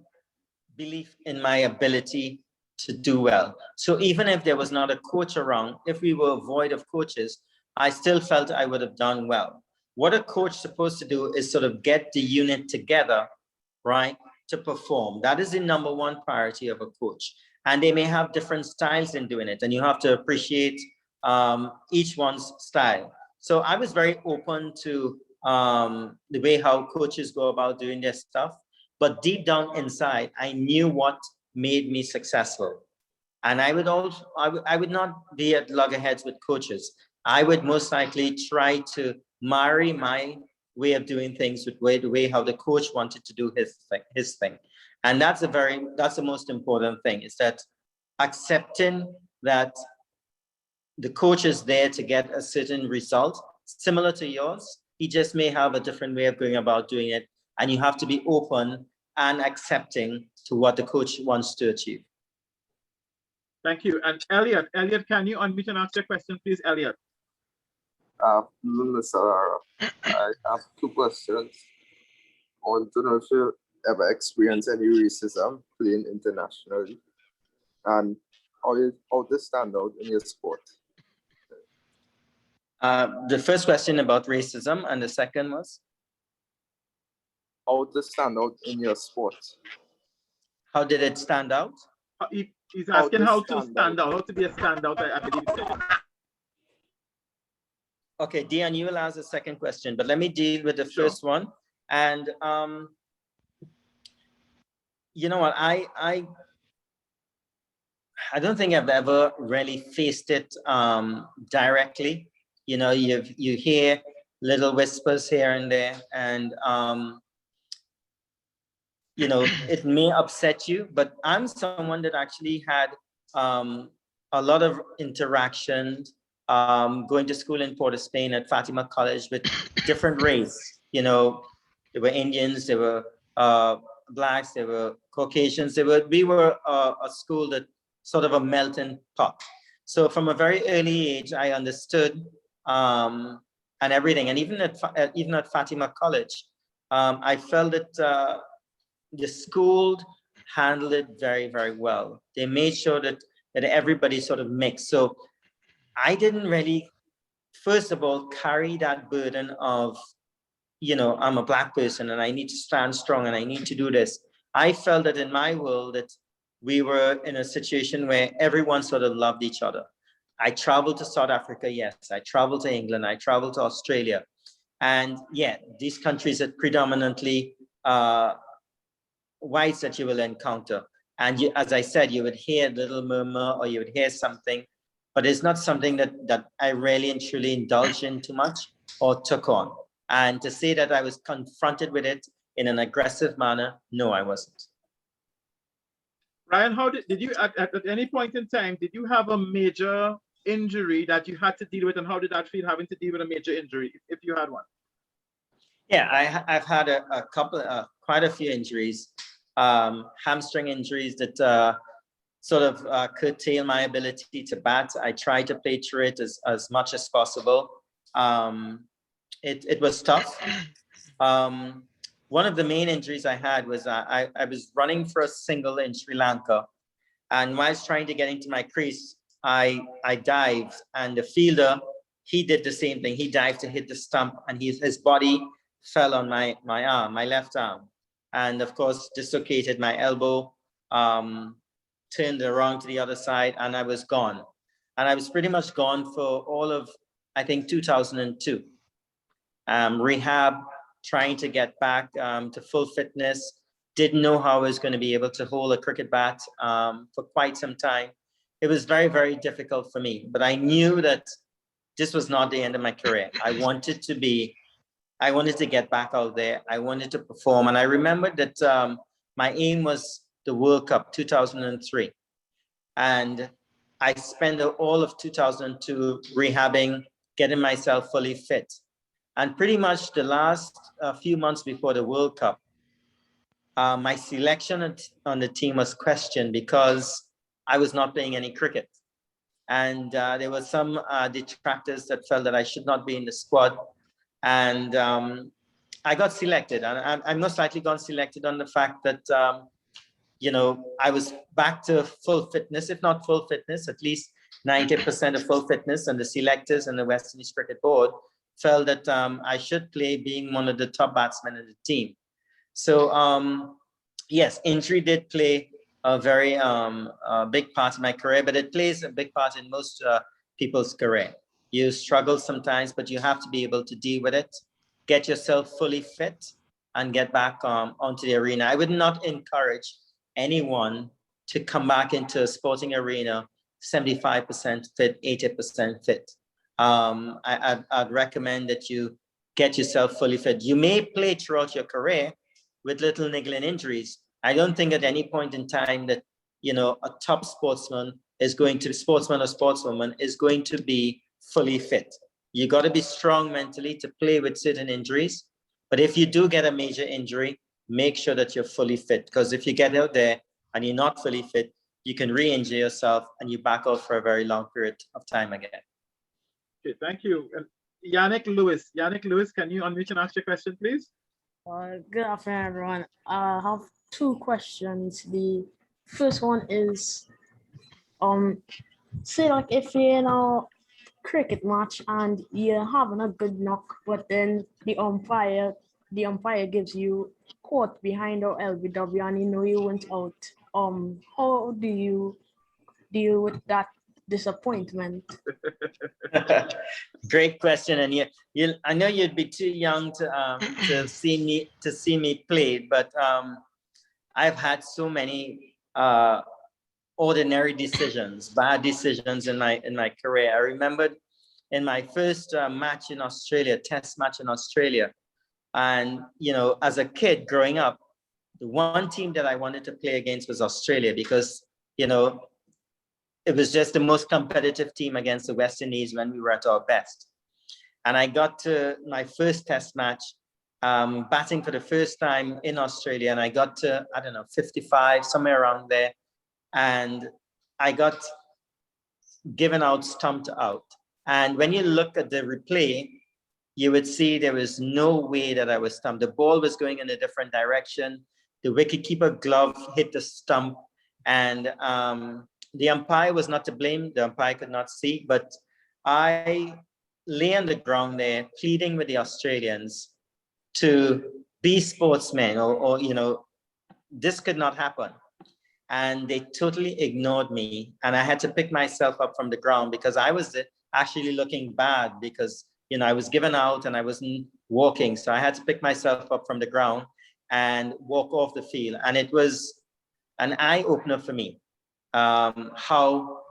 belief in my ability to do well. So even if there was not a coach around, if we were void of coaches, I still felt I would have done well. What a coach is supposed to do is sort of get the unit together, right, to perform. That is the number one priority of a coach. And they may have different styles in doing it, and you have to appreciate each one's style. So I was very open to the way how coaches go about doing their stuff. But deep down inside, I knew what made me successful. And I would also, I would not be at loggerheads with coaches. I would most likely try to marry my way of doing things with the way how the coach wanted to do his thing. And that's the most important thing, is that accepting that the coach is there to get a certain result similar to yours. He just may have a different way of going about doing it. And you have to be open and accepting to what the coach wants to achieve. Thank you. And Elliot, can you unmute and ask your question, please, Elliot? Mr. Lara, I have two questions. I want to know if you ever experienced any racism playing internationally, and how to stand out in your sport. The first question about racism, and the second was? How to stand out in your sport. How did it stand out? He's asking how to stand out, how to be a standout, I believe he said. Okay, Dion, you will ask the second question, but let me deal with the first one. And you know what, I don't think I've ever really faced it directly. You know, you hear little whispers here and there, and you know, it may upset you, but I'm someone that actually had a lot of interaction going to school in Port of Spain at Fatima College with different race. You know, there were Indians, there were Blacks, there were Caucasians. We were a school that sort of a melting pot. So from a very early age, I understood and everything. And even at Fatima College, I felt that the school handled it very, very well. They made sure that everybody sort of mixed. So I didn't really, first of all, carry that burden of, you know, I'm a Black person and I need to stand strong and I need to do this. I felt that in my world that we were in a situation where everyone sort of loved each other. I traveled to South Africa, yes. I traveled to England. I traveled to Australia. And yeah, these countries are predominantly whites that you will encounter. And you, as I said, you would hear a little murmur or you would hear something, but it's not something that I really and truly indulged in too much or took on. And to say that I was confronted with it in an aggressive manner, no, I wasn't. Ryan, how did you, at any point in time, did you have a major injury that you had to deal with, and how did that feel, having to deal with a major injury, if you had one? Yeah, I've had a couple, quite a few injuries, hamstring injuries that sort of curtail my ability to bat. I try to play through it as much as possible. It was tough. one of the main injuries I had was I was running for a single in Sri Lanka. And whilst trying to get into my crease, I dived, and the fielder, he did the same thing. He dived to hit the stump, and his body fell on my arm, my left arm. And of course, dislocated my elbow, turned around to the other side, and I was gone. And I was pretty much gone for all of, I think, 2002. Rehab, trying to get back to full fitness. Didn't know how I was going to be able to hold a cricket bat for quite some time. It was very, very difficult for me, but I knew that this was not the end of my career. I wanted to get back out there. I wanted to perform. And I remembered that my aim was the World Cup 2003. And I spent all of 2002 rehabbing, getting myself fully fit. And pretty much the last few months before the World Cup, my selection on the team was questioned because I was not playing any cricket. And there were some detractors that felt that I should not be in the squad. And I got selected. And I most likely got selected on the fact that, I was back to full fitness, if not full fitness, at least 90% of full fitness. And the selectors and the West Indies Cricket Board felt that I should play being one of the top batsmen of the team. So yes, injury did play a very big part in my career, but it plays a big part in most people's career. You struggle sometimes, but you have to be able to deal with it, get yourself fully fit, and get back onto the arena. I would not encourage anyone to come back into a sporting arena 75% fit, 80% fit. I'd recommend that you get yourself fully fit. You may play throughout your career with little niggling injuries. I don't think at any point in time that, a top sportsman or sportswoman is going to be fully fit. You got to be strong mentally to play with certain injuries. But if you do get a major injury, make sure that you're fully fit, because if you get out there and you're not fully fit, you can re-injure yourself and you back out for a very long period of time again. Okay, thank you. And Yannick Lewis. Yannick Lewis, can you unmute and ask your question, please? Good afternoon, everyone. I have two questions. The first one is, say like if you're in a cricket match and you're having a good knock, but then the umpire gives you caught behind or LBW and you went out. How do you deal with that disappointment? Great question, and I know you'd be too young to see me play, but I've had so many ordinary decisions, bad decisions in my career. I remembered in my first match in Australia, test match in Australia, and as a kid growing up, the one team that I wanted to play against was Australia because it was just the most competitive team against the West Indies when we were at our best. And I got to my first test match, batting for the first time in Australia, and I got to, 55, somewhere around there. And I got given out, stumped out. And when you look at the replay, you would see there was no way that I was stumped. The ball was going in a different direction. The wicketkeeper glove hit the stump, and the umpire was not to blame. The umpire could not see, but I lay on the ground there pleading with the Australians to be sportsmen or this could not happen. And they totally ignored me. And I had to pick myself up from the ground because I was actually looking bad because, I was given out and I wasn't walking. So I had to pick myself up from the ground and walk off the field. And it was an eye opener for me. How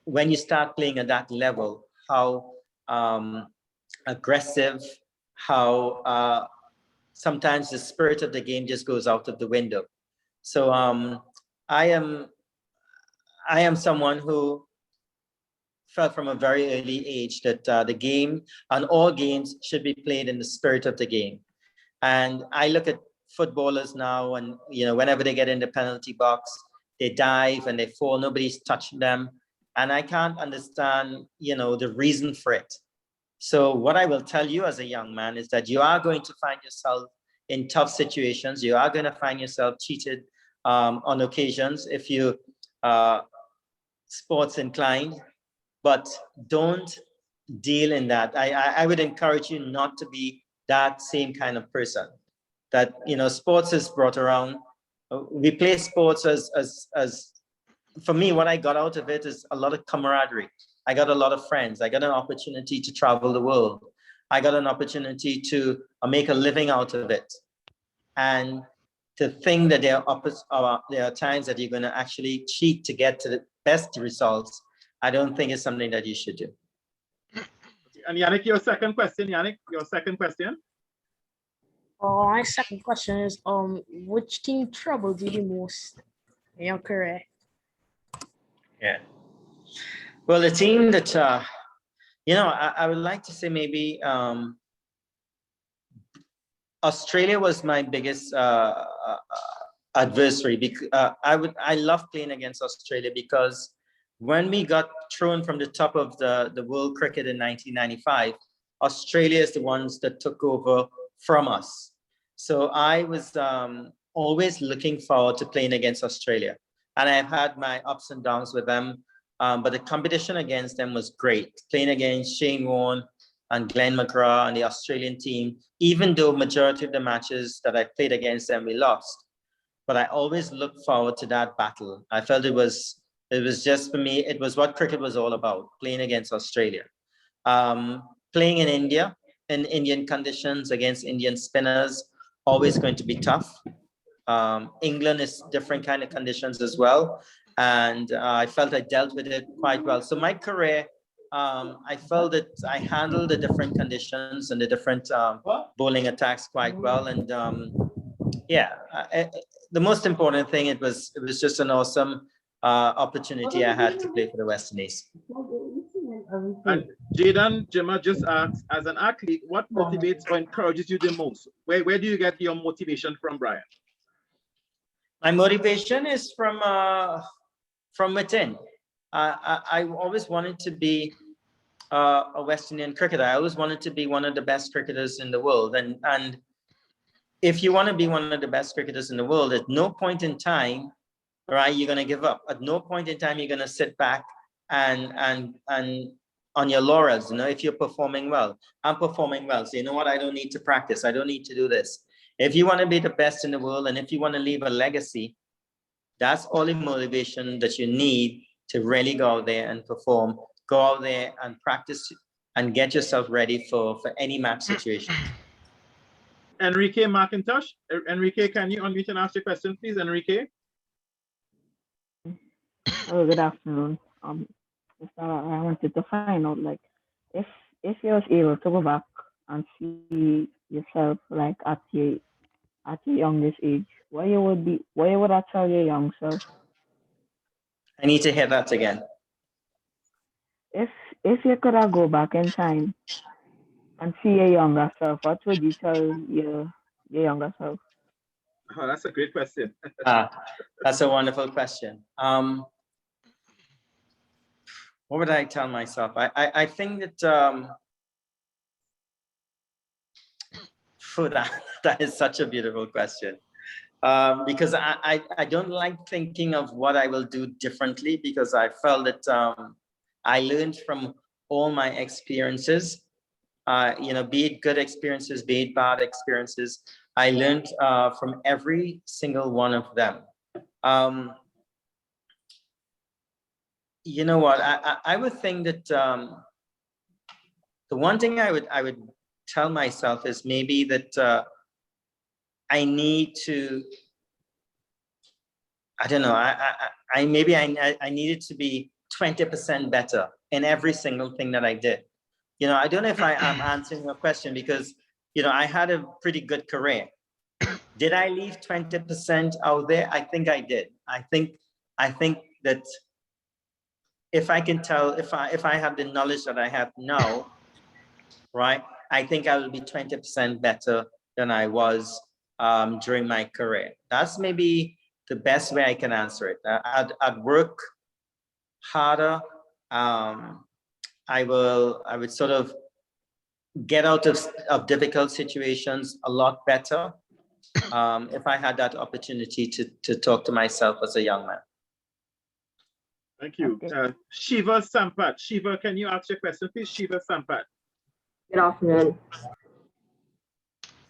when you start playing at that level, how aggressive, how sometimes the spirit of the game just goes out of the window. So I am someone who felt from a very early age that the game and all games should be played in the spirit of the game. And I look at footballers now, and whenever they get in the penalty box, they dive and they fall, nobody's touching them. And I can't understand, the reason for it. So what I will tell you as a young man is that you are going to find yourself in tough situations. You are going to find yourself cheated on occasions if you sports inclined, but don't deal in that. I would encourage you not to be that same kind of person. That, sports is brought around. We play sports as for me, what I got out of it is a lot of camaraderie. I got a lot of friends. I got an opportunity to travel the world. I got an opportunity to make a living out of it. And to think that there are times that you're going to actually cheat to get to the best results, I don't think it's something that you should do. And Yannick, your second question. My second question is, which team troubled you the most in your career? Yeah. Well, the team that, I would like to say maybe Australia was my biggest adversary. I love playing against Australia because when we got thrown from the top of the world cricket in 1995, Australia is the ones that took over from us. So I was always looking forward to playing against Australia. And I've had my ups and downs with them, but the competition against them was great. Playing against Shane Warne and Glenn McGrath and the Australian team, even though majority of the matches that I played against them, we lost. But I always looked forward to that battle. I felt it was just, for me, it was what cricket was all about, playing against Australia. Playing in India, in Indian conditions against Indian spinners, always going to be tough. England is different kind of conditions as well. And I felt I dealt with it quite well. So my career, I felt that I handled the different conditions and the different bowling attacks quite well. And the most important thing, it was just an awesome opportunity I had to play for the West Indies. And Jaden Jimmer just asked, as an athlete, what motivates or encourages you the most? Where do you get your motivation from, Brian? My motivation is from within. I always wanted to be a West Indian cricketer. I always wanted to be one of the best cricketers in the world. And if you want to be one of the best cricketers in the world, at no point in time, right, you're going to give up. At no point in time, you're going to sit back and on your laurels, if you're performing well. I'm performing well. So you know what? I don't need to practice. I don't need to do this. If you want to be the best in the world and if you want to leave a legacy, that's all the motivation that you need to really go out there and perform. Go out there and practice and get yourself ready for any match situation. Enrique McIntosh. Enrique, can you unmute and ask your question, please, Enrique? Oh, good afternoon. I wanted to find out, like, if you was able to go back and see yourself, like, at your youngest age, what you would I tell your young self? I need to hear that again. If you could have go back in time and see your younger self, what would you tell your younger self? Oh, that's a great question. That's a wonderful question. What would I tell myself? I think that that is such a beautiful question. Because I don't like thinking of what I will do differently, because I felt that I learned from all my experiences, be it good experiences, be it bad experiences. I learned from every single one of them. You know what? I would think that the one thing I would tell myself is maybe that I need to, I don't know, I needed to be 20% better in every single thing that I did. I don't know if I am answering your question, because, I had a pretty good career. Did I leave 20% out there? I think I did. I think that if I can tell, if I have the knowledge that I have now, right, I think I will be 20% better than I was during my career. That's maybe the best way I can answer it. I'd work harder. I would sort of get out of difficult situations a lot better. if I had that opportunity to talk to myself as a young man. Thank you. Shiva Sampat. Shiva, can you ask your question, please? Shiva Sampat. Good afternoon.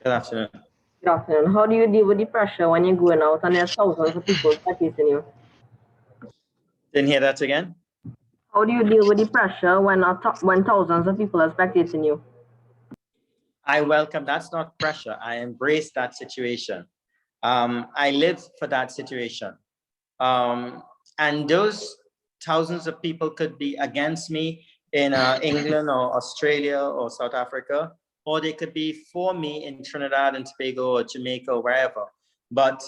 Good afternoon. Good afternoon. How do you deal with the pressure when you're going out and there's thousands of people spectating you? Didn't hear that again? How do you deal with the pressure when thousands of people are spectating you? I welcome, that's not pressure. I embrace that situation. I live for that situation. And those thousands of people could be against me in England or Australia or South Africa, or they could be for me in Trinidad and Tobago or Jamaica or wherever. But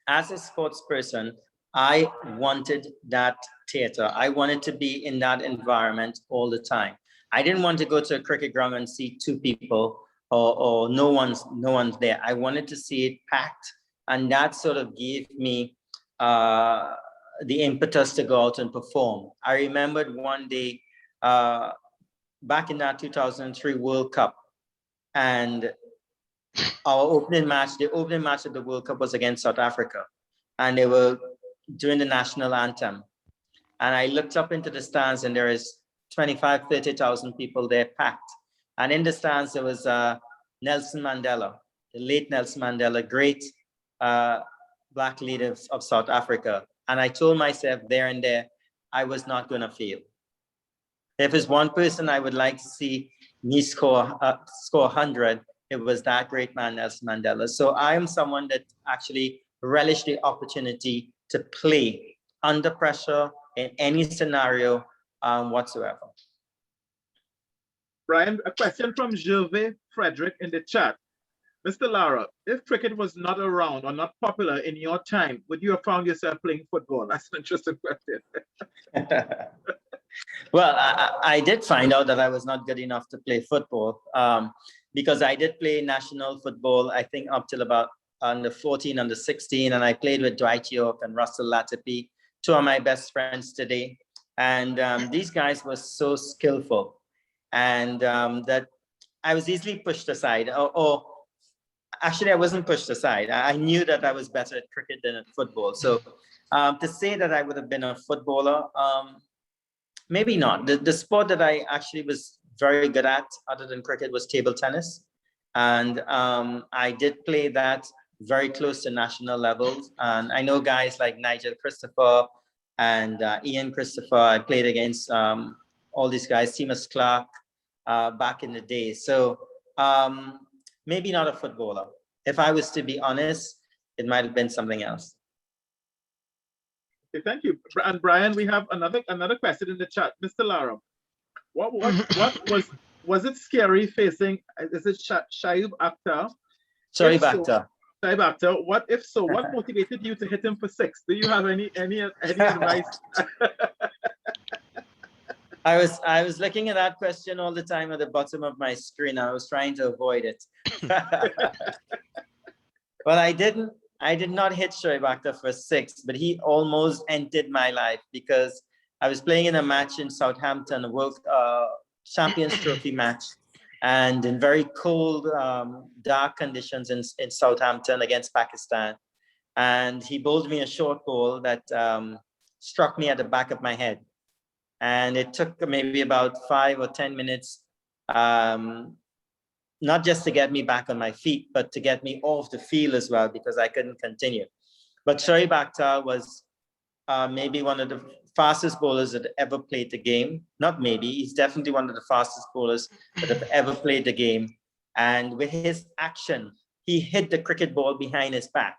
as a sports person, I wanted that theater. I wanted to be in that environment all the time. I didn't want to go to a cricket ground and see two people or no one's there. I wanted to see it packed, and that sort of gave me the impetus to go out and perform. I remembered one day back in that 2003 World Cup, and our opening match, the opening match of the World Cup was against South Africa, and they were doing the national anthem. And I looked up into the stands, and there is 25, 30,000 people there packed. And in the stands, there was Nelson Mandela, the late Nelson Mandela, great Black leader of South Africa. And I told myself there and there, I was not going to fail. If there's one person I would like to see me score 100, it was that great man, Nelson Mandela. So I am someone that actually relished the opportunity to play under pressure in any scenario whatsoever. Brian, a question from Gervais Frederick in the chat. Mr. Lara, if cricket was not around or not popular in your time, would you have found yourself playing football? That's an interesting question. Well, I did find out that I was not good enough to play football because I did play national football, I think up till about under 14, under 16, and I played with Dwight York and Russell Latipi, two of my best friends today. And these guys were so skillful, and that I was easily pushed aside. Actually, I wasn't pushed aside. I knew that I was better at cricket than at football. So to say that I would have been a footballer, maybe not. The sport that I actually was very good at, other than cricket, was table tennis. And I did play that very close to national levels. And I know guys like Nigel Christopher and Ian Christopher. I played against all these guys, Seamus Clark, back in the day. So maybe not a footballer. If I was to be honest, it might have been something else. Okay, thank you. And Brian, we have another question in the chat. Mr. Lara, what was it scary facing? Is it Shaib Akhtar? Shaib Akhtar. Shaib Akhtar. What if so? What motivated you to hit him for 6? Do you have any advice? I was looking at that question all the time at the bottom of my screen. I was trying to avoid it. Well, I did not hit Shoaib Akhtar for 6, but he almost ended my life because I was playing in a match in Southampton, a World Champions Trophy match, and in very cold, dark conditions in Southampton against Pakistan. And he bowled me a short ball that struck me at the back of my head. And it took maybe about 5 or 10 minutes, not just to get me back on my feet, but to get me off the field as well, because I couldn't continue. But Shoaib Akhtar was maybe one of the fastest bowlers that ever played the game. Not maybe, he's definitely one of the fastest bowlers that have ever played the game. And with his action, he hit the cricket ball behind his back.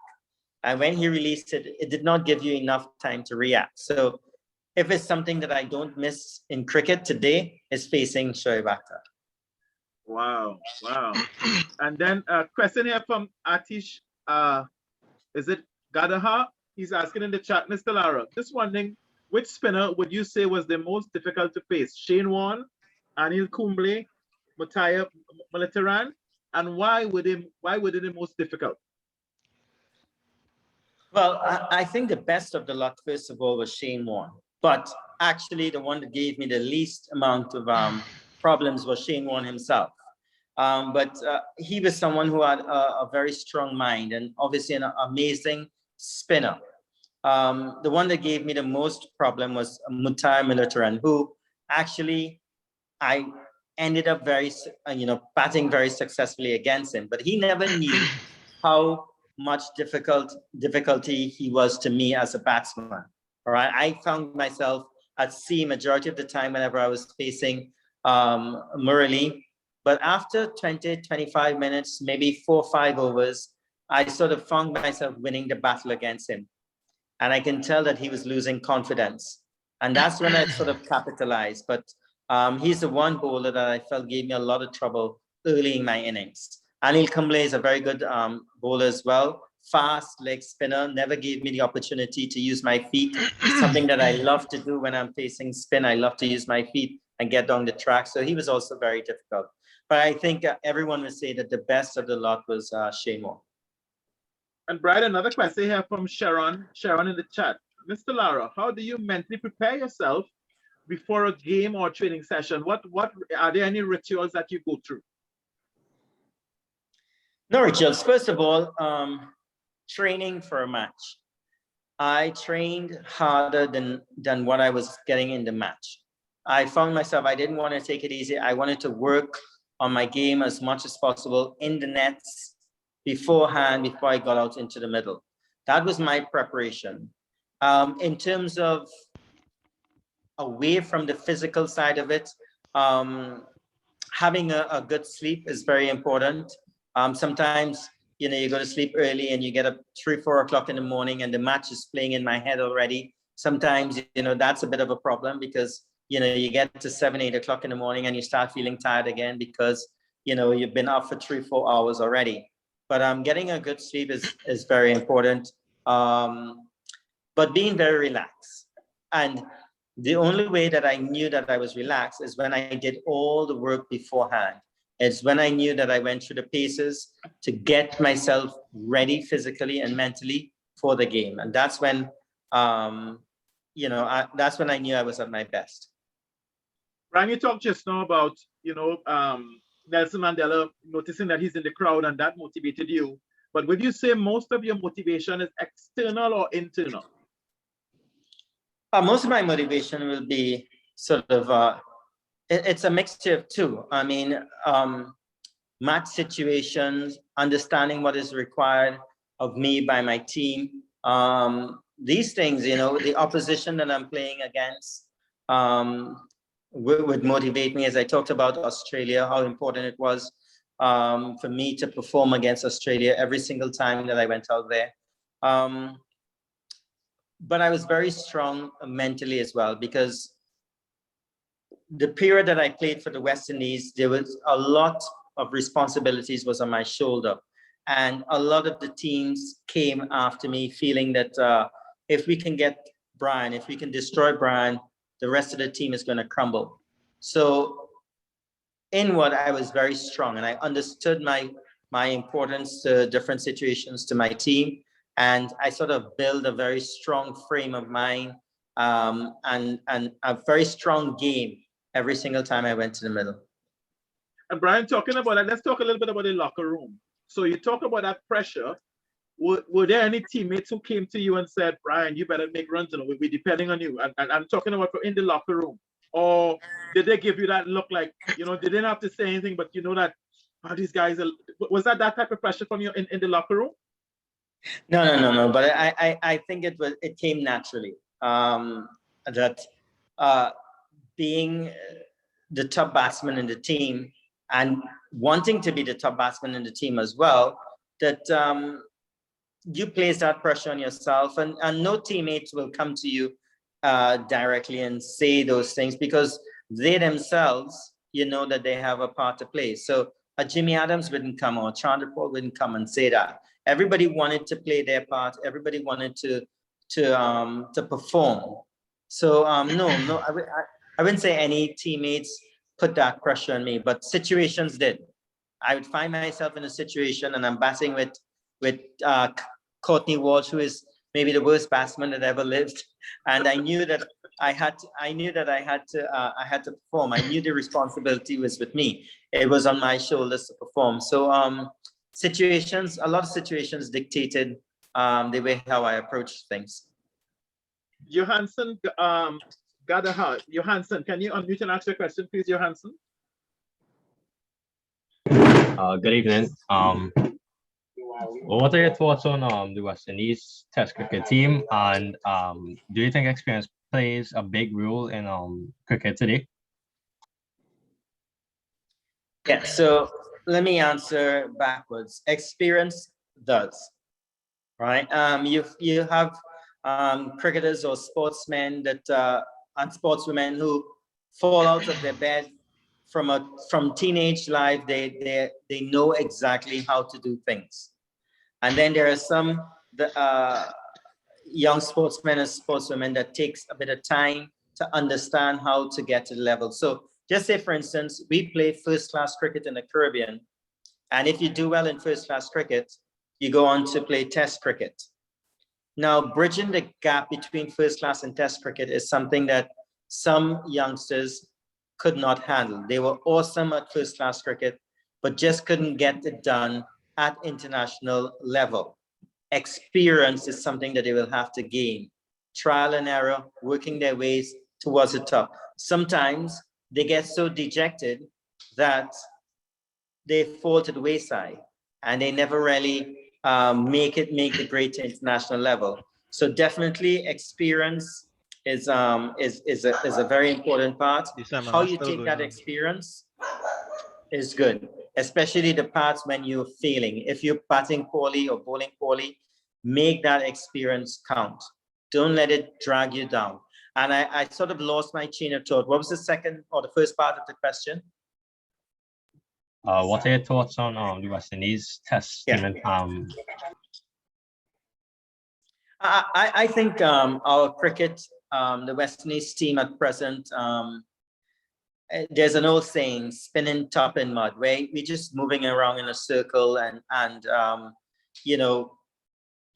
And when he released it, it did not give you enough time to react. So if it's something that I don't miss in cricket today, is facing Shoaib Akhtar. Wow. And then a question here from Atish, is it Gadaha? He's asking in the chat, Mr. Lara, just wondering, which spinner would you say was the most difficult to face? Shane Warne, Anil Kumble, Mutaya Malitaran, and why would it be the most difficult? Well, I think the best of the lot, first of all, was Shane Warne. But actually, the one that gave me the least amount of problems was Shane Warne himself. But he was someone who had a very strong mind and obviously an amazing spinner. The one that gave me the most problem was Mutai Militaran, who actually I ended up batting very successfully against him, but he never knew how much difficulty he was to me as a batsman. All right, I found myself at sea majority of the time whenever I was facing Murali. But after 20, 25 minutes, maybe 4 or 5 overs, I sort of found myself winning the battle against him. And I can tell that he was losing confidence. And that's when I sort of capitalized. But he's the one bowler that I felt gave me a lot of trouble early in my innings. Anil Kumble is a very good bowler as well. Fast leg spinner, never gave me the opportunity to use my feet. Something that I love to do when I'm facing spin. I love to use my feet and get down the track. So he was also very difficult. But I think everyone would say that the best of the lot was Shemo. And Brian, another question here from Sharon. Sharon in the chat. Mr. Lara, how do you mentally prepare yourself before a game or training session? What are there any rituals that you go through? No rituals. First of all, training for a match. I trained harder than what I was getting in the match. I found myself, I didn't want to take it easy. I wanted to work on my game as much as possible in the nets beforehand, before I got out into the middle. That was my preparation. In terms of away from the physical side of it, having a good sleep is very important. Sometimes, you go to sleep early and you get up 3, 4 o'clock in the morning and the match is playing in my head already. Sometimes, that's a bit of a problem because, you get to 7, 8 o'clock in the morning and you start feeling tired again because, you've been up for 3, 4 hours already. But getting a good sleep is very important. But being very relaxed. And the only way that I knew that I was relaxed is when I did all the work beforehand. It's when I knew that I went through the paces to get myself ready physically and mentally for the game. And that's when, that's when I knew I was at my best. Brian, you talked just now about, Nelson Mandela noticing that he's in the crowd and that motivated you. But would you say most of your motivation is external or internal? Most of my motivation will be sort of, it's a mixture of two. I mean, match situations, understanding what is required of me by my team. These things, the opposition that I'm playing against would motivate me. As I talked about Australia, how important it was for me to perform against Australia every single time that I went out there. But I was very strong mentally as well, because the period that I played for the West Indies, there was a lot of responsibilities was on my shoulder. And a lot of the teams came after me feeling that if we can get Brian, if we can destroy Brian, the rest of the team is going to crumble. So inward, I was very strong and I understood my importance to different situations to my team. And I sort of build a very strong frame of mind and a very strong game every single time I went to the middle. And Brian, talking about that, let's talk a little bit about the locker room. So you talk about that pressure. Were there any teammates who came to you and said, Brian, you better make runs, we're depending on you? And I'm talking about in the locker room. Or did they give you that look like, they didn't have to say anything, but that, these guys are, was that type of pressure from you in the locker room? No. But I think it came naturally. That being the top batsman in the team and wanting to be the top batsman in the team as well, that you place that pressure on yourself, and no teammates will come to you directly and say those things because they themselves, that they have a part to play. So Jimmy Adams wouldn't come or Chandrapal wouldn't come and say that. Everybody wanted to play their part. Everybody wanted to perform. So no, I wouldn't say any teammates put that pressure on me, but situations did. I would find myself in a situation and I'm batting with Courtney Walsh, who is maybe the worst batsman that ever lived. And I knew that I had to perform. I knew the responsibility was with me. It was on my shoulders to perform. So a lot of situations dictated the way how I approach things. Johansson, Johansson, can you unmute and ask your question, please, Johansson? Good evening. What are your thoughts on the West Indies Test cricket team, and do you think experience plays a big role in cricket today? Yeah, so let me answer backwards. Experience does, right? You have cricketers or sportsmen that and sportswomen who fall out of their bed from teenage life. They know exactly how to do things. And then there are some young sportsmen and sportswomen that takes a bit of time to understand how to get to the level. So just say, for instance, we play first-class cricket in the Caribbean. And if you do well in first-class cricket, you go on to play test cricket. Now, bridging the gap between first-class and test cricket is something that some youngsters could not handle. They were awesome at first-class cricket, but just couldn't get it done at international level. Experience is something that they will have to gain. Trial and error, working their ways towards the top. Sometimes they get so dejected that they fall to the wayside and they never really make the great international level. So definitely experience is a very important part. How you take that experience is good, especially the parts when you're failing. If you're batting poorly or bowling poorly, make that experience count. Don't let it drag you down. And I sort of lost my chain of thought. What was the second or the first part of the question? What are your thoughts on the West Indies Test team? I think our cricket, the West Indies team at present, there's an old saying, spinning top in mud, where we're just moving around in a circle and you know,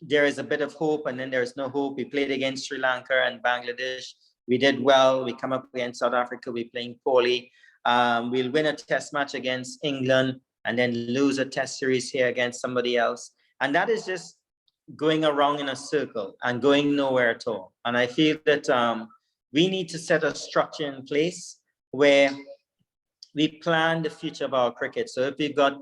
there is a bit of hope and then there's no hope. We played against Sri Lanka and Bangladesh. We did well. We come up against South Africa. We're playing poorly. We'll win a test match against England and then lose a test series here against somebody else. And that is just going around in a circle and going nowhere at all. And I feel that we need to set a structure in place where we plan the future of our cricket. So if we've got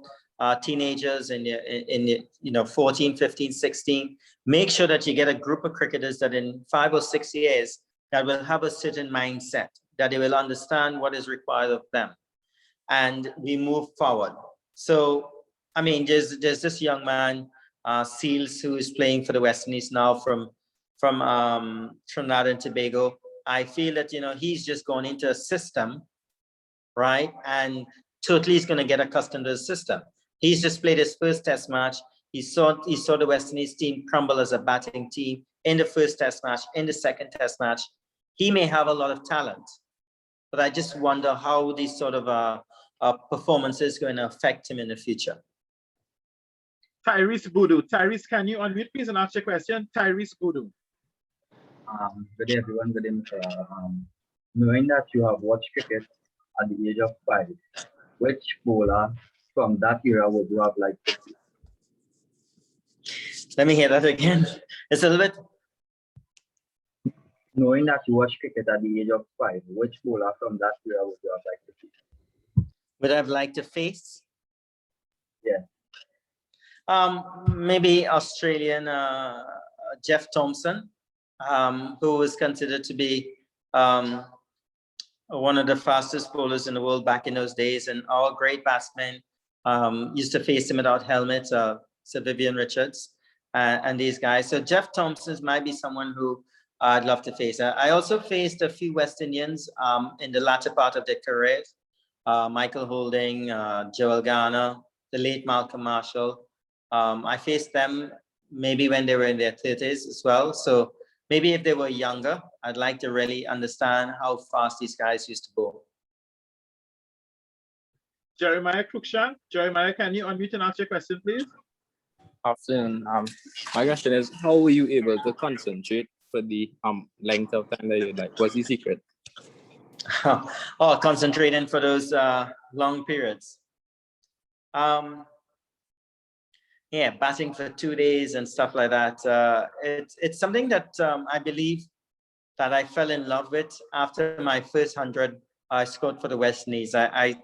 teenagers in the 14, 15, 16, make sure that you get a group of cricketers that in 5 or 6 years that will have a certain mindset, that they will understand what is required of them, and we move forward. So, I mean, there's this young man, Seals, who is playing for the West Indies now from Trinidad and Tobago. I feel that, you know, he's just gone into a system, right? And totally is going to get accustomed to the system. He's just played his first test match. He saw the West Indies team crumble as a batting team in the first test match, in the second test match. He may have a lot of talent, but I just wonder how these sort of performances are going to affect him in the future. Tyrese Boodoo. Tyrese, can you unmute please and ask your question? Tyrese Boodoo. Good day, everyone. Good day, Mr. Knowing that you have watched cricket at the age of 5, which bowler from that era would you have liked to see? Let me hear that again. It's a little bit. Knowing that you watched cricket at the age of 5, which bowler from that era would you have liked to see? Would I have liked to face? Yeah. Maybe Australian Jeff Thompson, who was considered to be one of the fastest bowlers in the world back in those days, and our great batsmen used to face him without helmets, Sir Vivian Richards and these guys. So Jeff Thompson might be someone who I'd love to face. I also faced a few West Indians in the latter part of their careers, Michael Holding, Joel Garner, the late Malcolm Marshall. I faced them maybe when they were in their 30s as well. So maybe if they were younger, I'd like to really understand how fast these guys used to bowl. Jeremiah Cruikshank. Jeremiah, can you unmute and ask your question, please? Afternoon. My question is, how were you able to concentrate for the length of time that you like? What's the secret? Oh, concentrating for those long periods. Yeah, batting for 2 days and stuff like that. It's something that I believe that I fell in love with after my first 100. I scored for the West Indies. I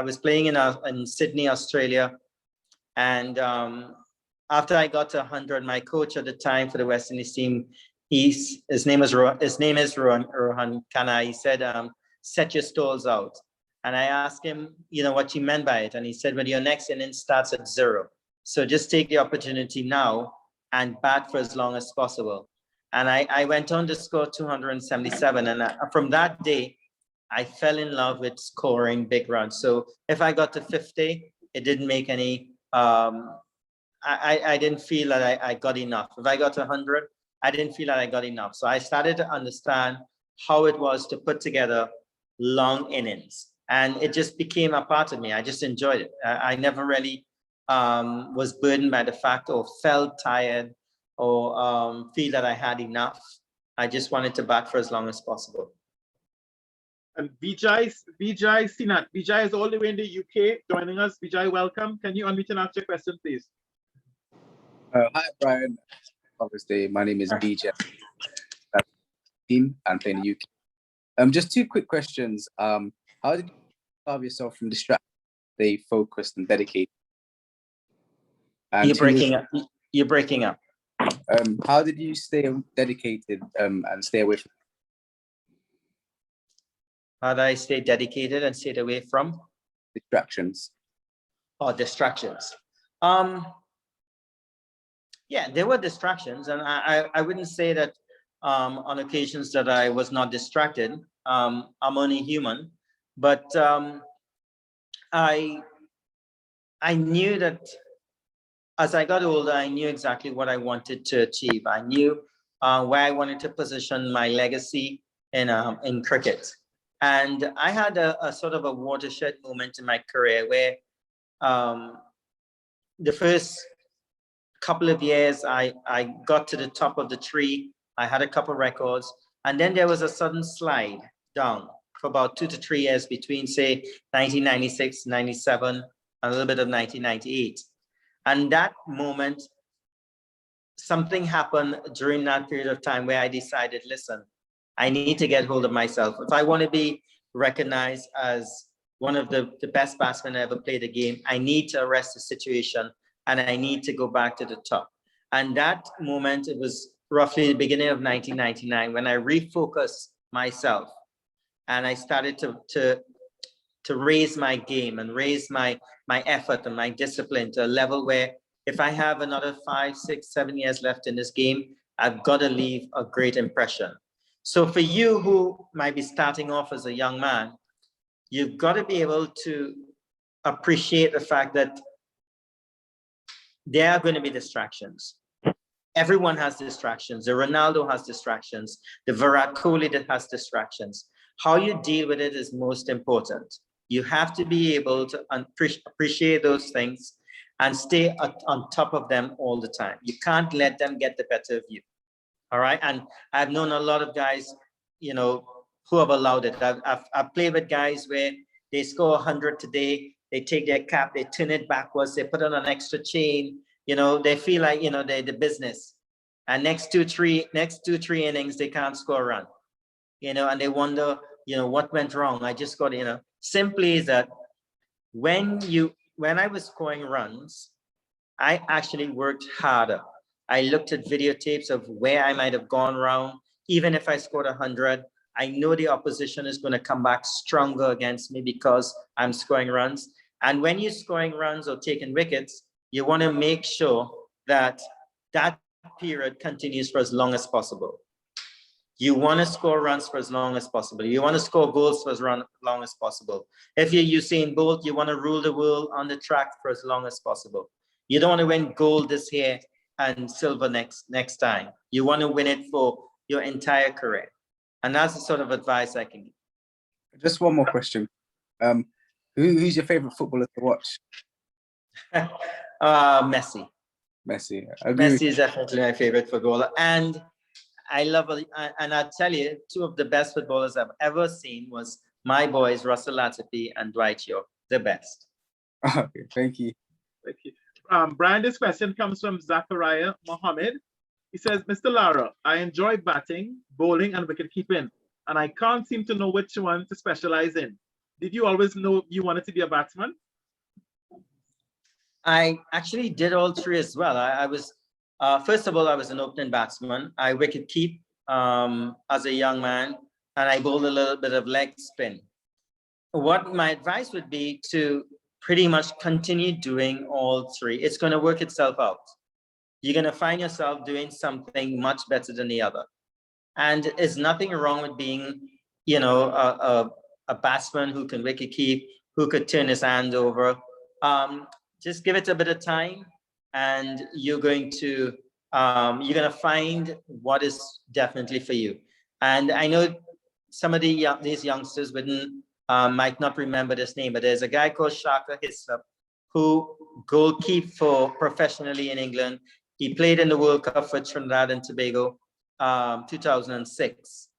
was playing in Sydney, Australia, and after I got to 100, my coach at the time for the West Indies team, his name is Rohan Khanna. He said, "Set your stalls out." And I asked him, what he meant by it, and he said, "When your next inning starts at 0, so just take the opportunity now and bat for as long as possible." And I went on to score 277, and from that day, I fell in love with scoring big runs. So if I got to 50, it didn't make any. I didn't feel that I got enough. If I got to 100, I didn't feel that I got enough. So I started to understand how it was to put together long innings, and it just became a part of me. I just enjoyed it. I never really was burdened by the fact or felt tired or feel that I had enough. I just wanted to bat for as long as possible. And Vijay Sinat. Vijay is all the way in the UK joining us. Vijay, welcome. Can you unmute and ask your question, please? Hi, Brian. Obviously, my name is BJ. Team and playing the UK. Just 2 quick questions. How did you starve yourself from distraction? Stay focused and dedicated. And You're breaking up. How did you stay dedicated and stay away from? How did I stay dedicated and stay away from distractions? Oh, distractions. Yeah, there were distractions, and I wouldn't say that on occasions that I was not distracted. I'm only human, but I knew that as I got older, I knew exactly what I wanted to achieve. I knew where I wanted to position my legacy in cricket. And I had a sort of a watershed moment in my career where the first couple of years, I got to the top of the tree. I had a couple records, and then there was a sudden slide down for about 2 to 3 years between, say, 1996, 97, a little bit of 1998. And that moment, something happened during that period of time where I decided, listen, I need to get hold of myself. If I want to be recognized as one of the best batsmen I ever played the game, I need to arrest the situation and I need to go back to the top. And that moment, it was roughly the beginning of 1999 when I refocused myself and I started to raise my game and raise my effort and my discipline to a level where if I have another 5, 6, 7 years left in this game, I've got to leave a great impression. So for you who might be starting off as a young man, you've got to be able to appreciate the fact that there are going to be distractions. Everyone has distractions. The Ronaldo has distractions. The Virat Kohli that has distractions. How you deal with it is most important. You have to be able to appreciate those things and stay on top of them all the time. You can't let them get the better of you. All right. And I've known a lot of guys, who have allowed it. I've played with guys where they score 100 today, they take their cap, they turn it backwards, they put on an extra chain, they feel like, they're the business. And next two, three innings, they can't score a run, and they wonder, what went wrong? I just got, simply is that when I was scoring runs, I actually worked harder. I looked at videotapes of where I might have gone wrong. Even if I scored 100, I know the opposition is going to come back stronger against me because I'm scoring runs. And when you're scoring runs or taking wickets, you want to make sure that that period continues for as long as possible. You want to score runs for as long as possible. You want to score goals for as long as possible. If you're Usain Bolt, you want to rule the world on the track for as long as possible. You don't want to win gold this year and silver next time. You want to win it for your entire career. And that's the sort of advice I can give. Just one more question. Who's your favorite footballer to watch? Messi. Messi. I agree with Messi is definitely my favorite footballer, and I love, and I tell you, two of the best footballers I've ever seen was my boys Russell Latifi and Dwight York, the best. Okay, thank you. Thank you. Brian, this question comes from Zachariah Mohammed. He says, Mr. Lara, I enjoy batting, bowling, and wicket keeping, and I can't seem to know which one to specialize in. Did you always know you wanted to be a batsman? I actually did all three as well. I was, first of all, I was an opening batsman. I wicket keep as a young man, and I bowled a little bit of leg spin. What my advice would be to pretty much continue doing all three. It's going to work itself out. You're going to find yourself doing something much better than the other. And there's nothing wrong with being, you know, a batsman who can wicket keep, who could turn his hand over. Just give it a bit of time, and you're going to find what is definitely for you. And I know some of these youngsters might not remember this name, but there's a guy called Shaka Hislop who goalkeep for professionally in England. He played in the World Cup for Trinidad and Tobago, 2006.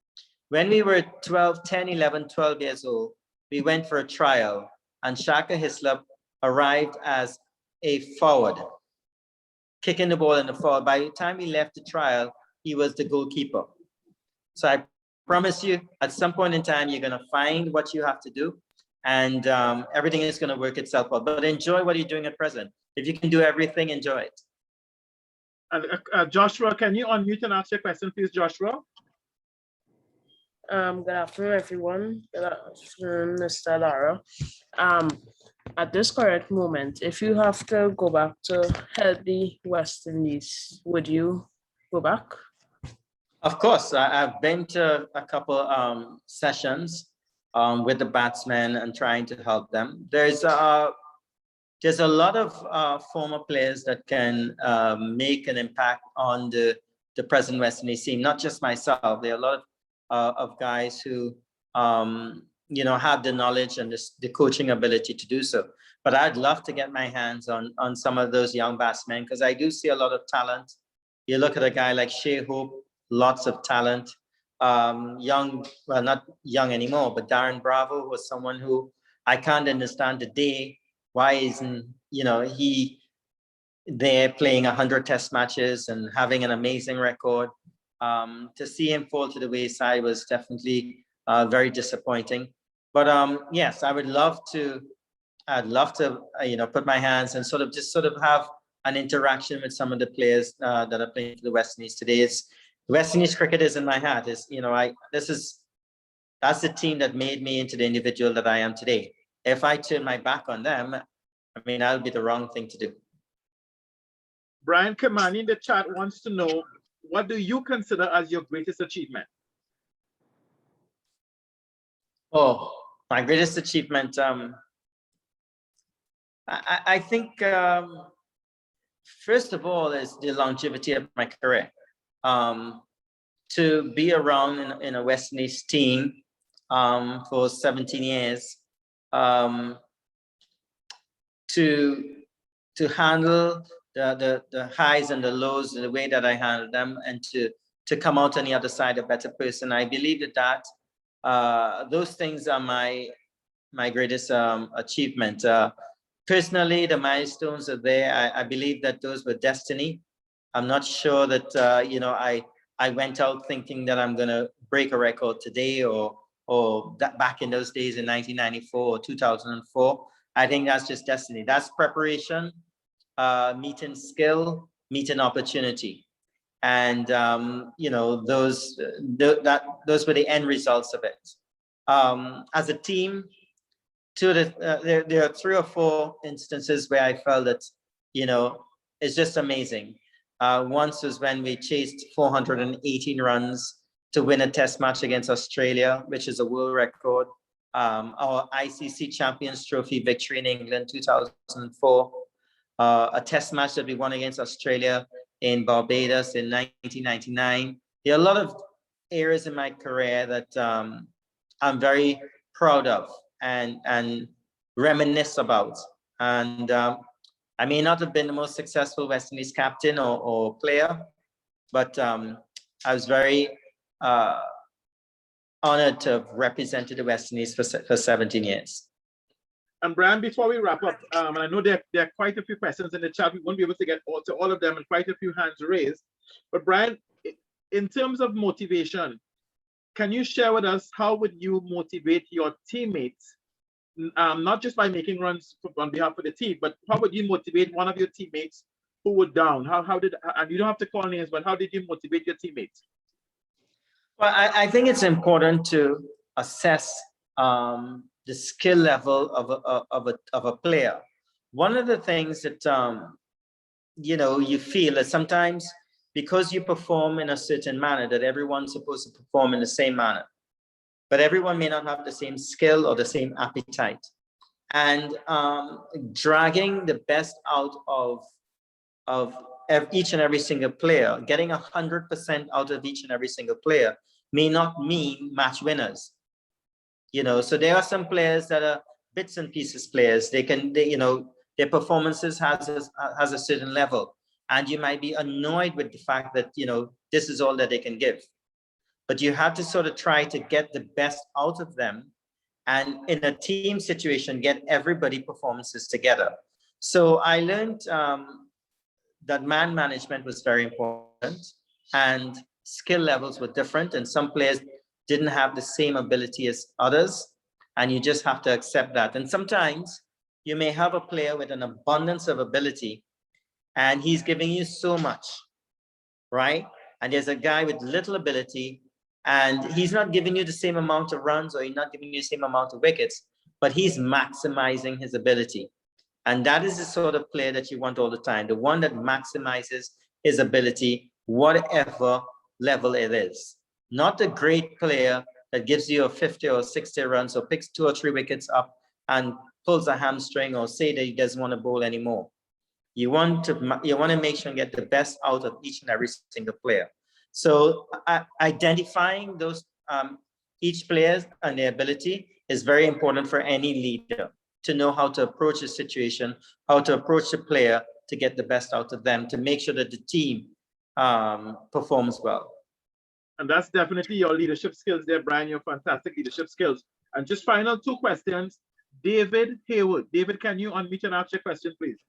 When we were 10, 11, 12 years old, we went for a trial, and Shaka Hislop arrived as a forward, kicking the ball in the forward. By the time he left the trial, he was the goalkeeper. So I promise you, at some point in time, you're going to find what you have to do, and everything is going to work itself out. But enjoy what you're doing at present. If you can do everything, enjoy it. Joshua, can you unmute and ask your question, please, Joshua? Good afternoon, everyone. Good afternoon, Mr. Lara. At this current moment, if you have to go back to help the West Indies, would you go back? Of course, I've been to a couple sessions with the batsmen and trying to help them. There's a lot of former players that can make an impact on the present West Indies team, not just myself. There are a lot of guys who have the knowledge and the coaching ability to do so. But I'd love to get my hands on some of those young batsmen, because I do see a lot of talent. You look at a guy like Shea Hope, lots of talent. Young, well, not young anymore, but Darren Bravo was someone who I can't understand today. Why isn't he there playing 100 test matches and having an amazing record? To see him fall to the wayside was definitely very disappointing. But yes, I'd love to put my hands and sort of have an interaction with some of the players that are playing for the West Indies today. West Indies cricket is in my heart. That's the team that made me into the individual that I am today. If I turn my back on them, that'll be the wrong thing to do. Brian Kamani in the chat wants to know, what do you consider as your greatest achievement? Oh, my greatest achievement. I think, first of all, is the longevity of my career. To be around in a West Indies team for 17 years, to handle the highs and the lows in the way that I handle them, and to come out on the other side a better person. I believe that those things are my greatest achievement. Personally, the milestones are there. I believe that those were destiny. I'm not sure that I went out thinking that I'm going to break a record today or that back in those days in 1994 or 2004. I think that's just destiny. That's preparation, meeting skill, meeting opportunity. And, those were the end results of it. As a team, there are 3 or 4 instances where I felt that, it's just amazing. Once was when we chased 418 runs to win a test match against Australia, which is a world record. Our ICC Champions Trophy victory in England, 2004. A test match that we won against Australia in Barbados in 1999. There are a lot of areas in my career that I'm very proud of and reminisce about. And I may not have been the most successful West Indies captain or player, but I was very honored to have represented the West Indies for 17 years. And Brian, before we wrap up, and I know there are quite a few questions in the chat. We won't be able to get to all of them, and quite a few hands raised. But Brian, in terms of motivation, can you share with us how would you motivate your teammates, not just by making runs on behalf of the team, but how would you motivate one of your teammates who were down? And you don't have to call names, but how did you motivate your teammates? Well, I think it's important to assess the skill level of a player. One of the things that you feel that sometimes because you perform in a certain manner, that everyone's supposed to perform in the same manner, but everyone may not have the same skill or the same appetite. And dragging the best out of each and every single player, getting 100% out of each and every single player may not mean match winners. So there are some players that are bits and pieces players. Their performances has a certain level, and you might be annoyed with the fact that this is all that they can give. But you have to sort of try to get the best out of them, and in a team situation, get everybody performances together. So I learned that man management was very important, and skill levels were different, and some players didn't have the same ability as others, and you just have to accept that. And sometimes you may have a player with an abundance of ability, and he's giving you so much, right? And there's a guy with little ability, and he's not giving you the same amount of runs, or he's not giving you the same amount of wickets, but he's maximizing his ability. And that is the sort of player that you want all the time, the one that maximizes his ability, whatever level it is. Not a great player that gives you a 50 or 60 runs or picks 2 or 3 wickets up and pulls a hamstring or say that he doesn't want to bowl anymore. You want to make sure and get the best out of each and every single player. So identifying those each player and their ability is very important for any leader, to know how to approach a situation, how to approach a player to get the best out of them, to make sure that the team performs well. And that's definitely your leadership skills there, Brian, your fantastic leadership skills. And just final 2 questions. David Haywood. David, can you unmute and ask your question, please?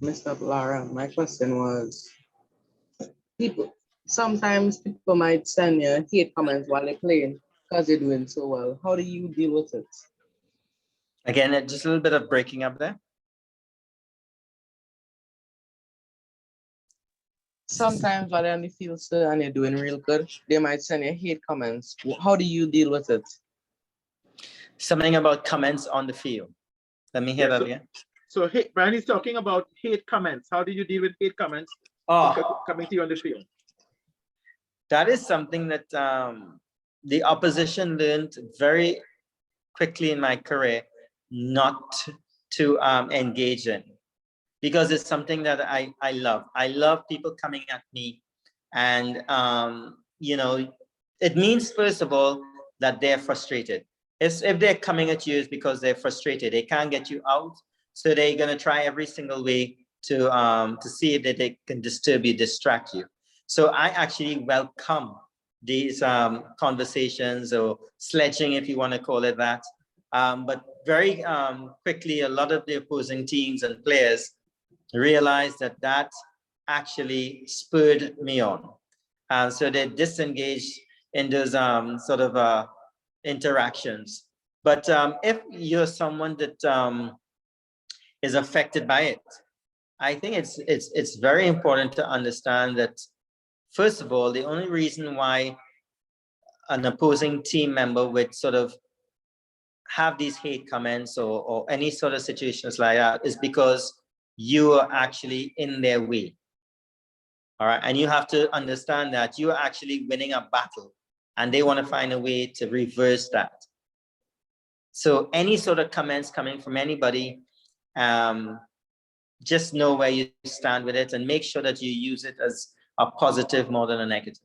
Mr. Lara, my question was, sometimes people might send you hate comments while they're playing because they're doing so well. How do you deal with it? Again, just a little bit of breaking up there. Sometimes while they're on the field, sir, and they're doing real good, they might send you hate comments. How do you deal with it? Something about comments on the field. Let me hear that again. So Brian is talking about hate comments. How do you deal with hate comments coming to you on the field? That is something that the opposition learned very quickly in my career not to engage in, because it's something that I love. I love people coming at me, and it means, first of all, that they're frustrated. If they're coming at you, it's because they're frustrated. They can't get you out, so they're gonna try every single way to see if they can disturb you, distract you. So I actually welcome these conversations, or sledging, if you want to call it that. But very quickly, a lot of the opposing teams and players realized that actually spurred me on. So they disengaged in those sort of interactions. But if you're someone that is affected by it, I think it's very important to understand that, first of all, the only reason why an opposing team member would sort of have these hate comments or any sort of situations like that is because you are actually in their way. All right. And you have to understand that you are actually winning a battle, and they want to find a way to reverse that. So any sort of comments coming from anybody, just know where you stand with it, and make sure that you use it as a positive more than a negative.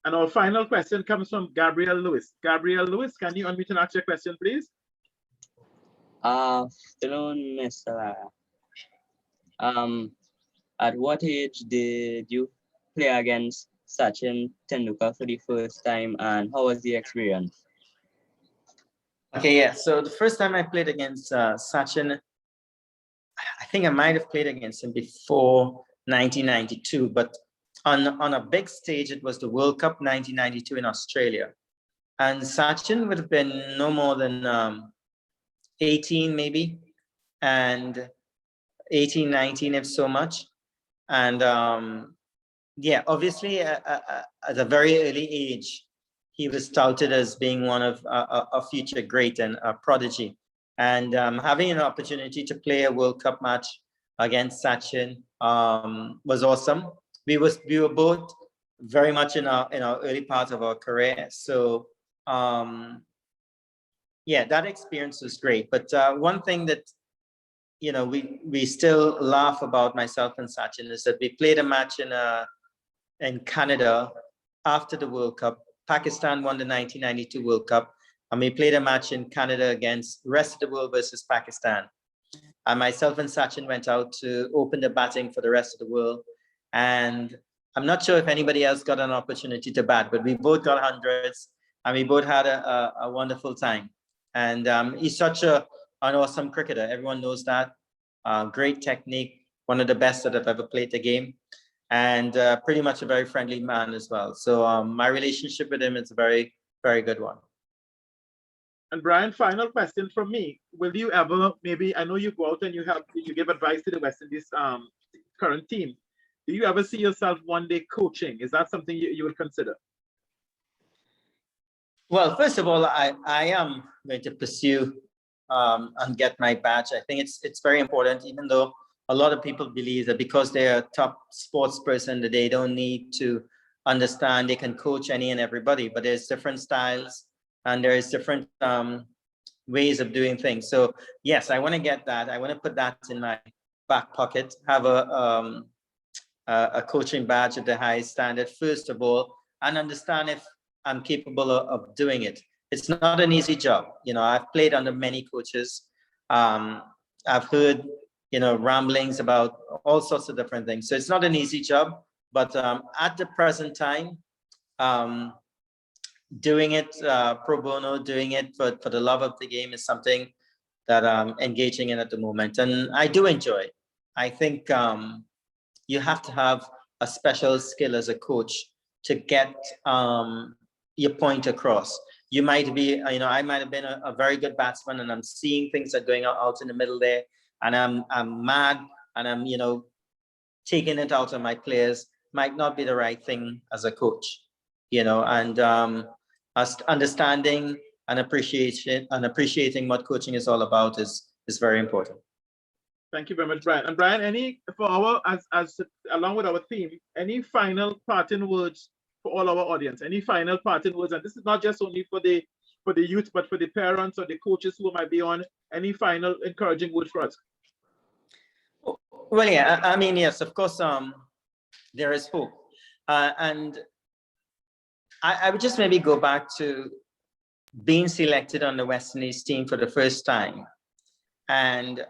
And our final question comes from Gabriel Lewis. Gabriel Lewis, can you unmute and ask your question, please? Afternoon, Mr. Lara. At what age did you play against Sachin Tendulkar for the first time, and how was the experience? Okay, yeah. So the first time I played against Sachin, I think I might have played against him before 1992, but on a big stage, it was the World Cup 1992 in Australia. And Sachin would have been no more than 18 maybe, and 18, 19 if so much. And yeah, obviously at a very early age, he was touted as being one of a future great and a prodigy. And having an opportunity to play a World Cup match against Sachin was awesome. We were both very much in our early part of our career. So yeah, that experience was great. But one thing that we still laugh about, myself and Sachin, is that we played a match in Canada after the World Cup. Pakistan won the 1992 World Cup, and we played a match in Canada against the rest of the world versus Pakistan. And myself and Sachin went out to open the batting for the rest of the world. And I'm not sure if anybody else got an opportunity to bat, but we both got hundreds, and we both had a wonderful time. And he's such an awesome cricketer. Everyone knows that. Great technique, one of the best that I've ever played the game, and pretty much a very friendly man as well. So my relationship with him is a very, very good one. And Brian, final question from me. Will you ever, maybe, I know you go out and you give advice to the West Indies current team. Do you ever see yourself one day coaching? Is that something you would consider? Well, first of all, I am going to pursue and get my badge. I think it's very important, even though a lot of people believe that because they're a top sports person, that they don't need to understand, they can coach any and everybody, but there's different styles and there's different ways of doing things. So yes, I want to get that. I want to put that in my back pocket, have a coaching badge at the highest standard, first of all, and understand if I'm capable of doing it. It's not an easy job. I've played under many coaches. I've heard, ramblings about all sorts of different things. So it's not an easy job, but at the present time, doing it pro bono, doing it for the love of the game is something that I'm engaging in at the moment. And I do enjoy it. I think you have to have a special skill as a coach to get your point across. You might be, I might have been a very good batsman, and I'm seeing things that are going out in the middle there, and I'm mad, and I'm, taking it out on my players. Might not be the right thing as a coach, and understanding and appreciating what coaching is all about is very important. Thank you very much, Brian. And Brian, as along with our theme, any final parting words for all our audience? Any final parting words? And this is not just only for the youth, but for the parents or the coaches who might be on. Any final encouraging words for us? Well, yeah, I mean, yes, of course, there is hope. And I would just maybe go back to being selected on the West Indies team for the first time, and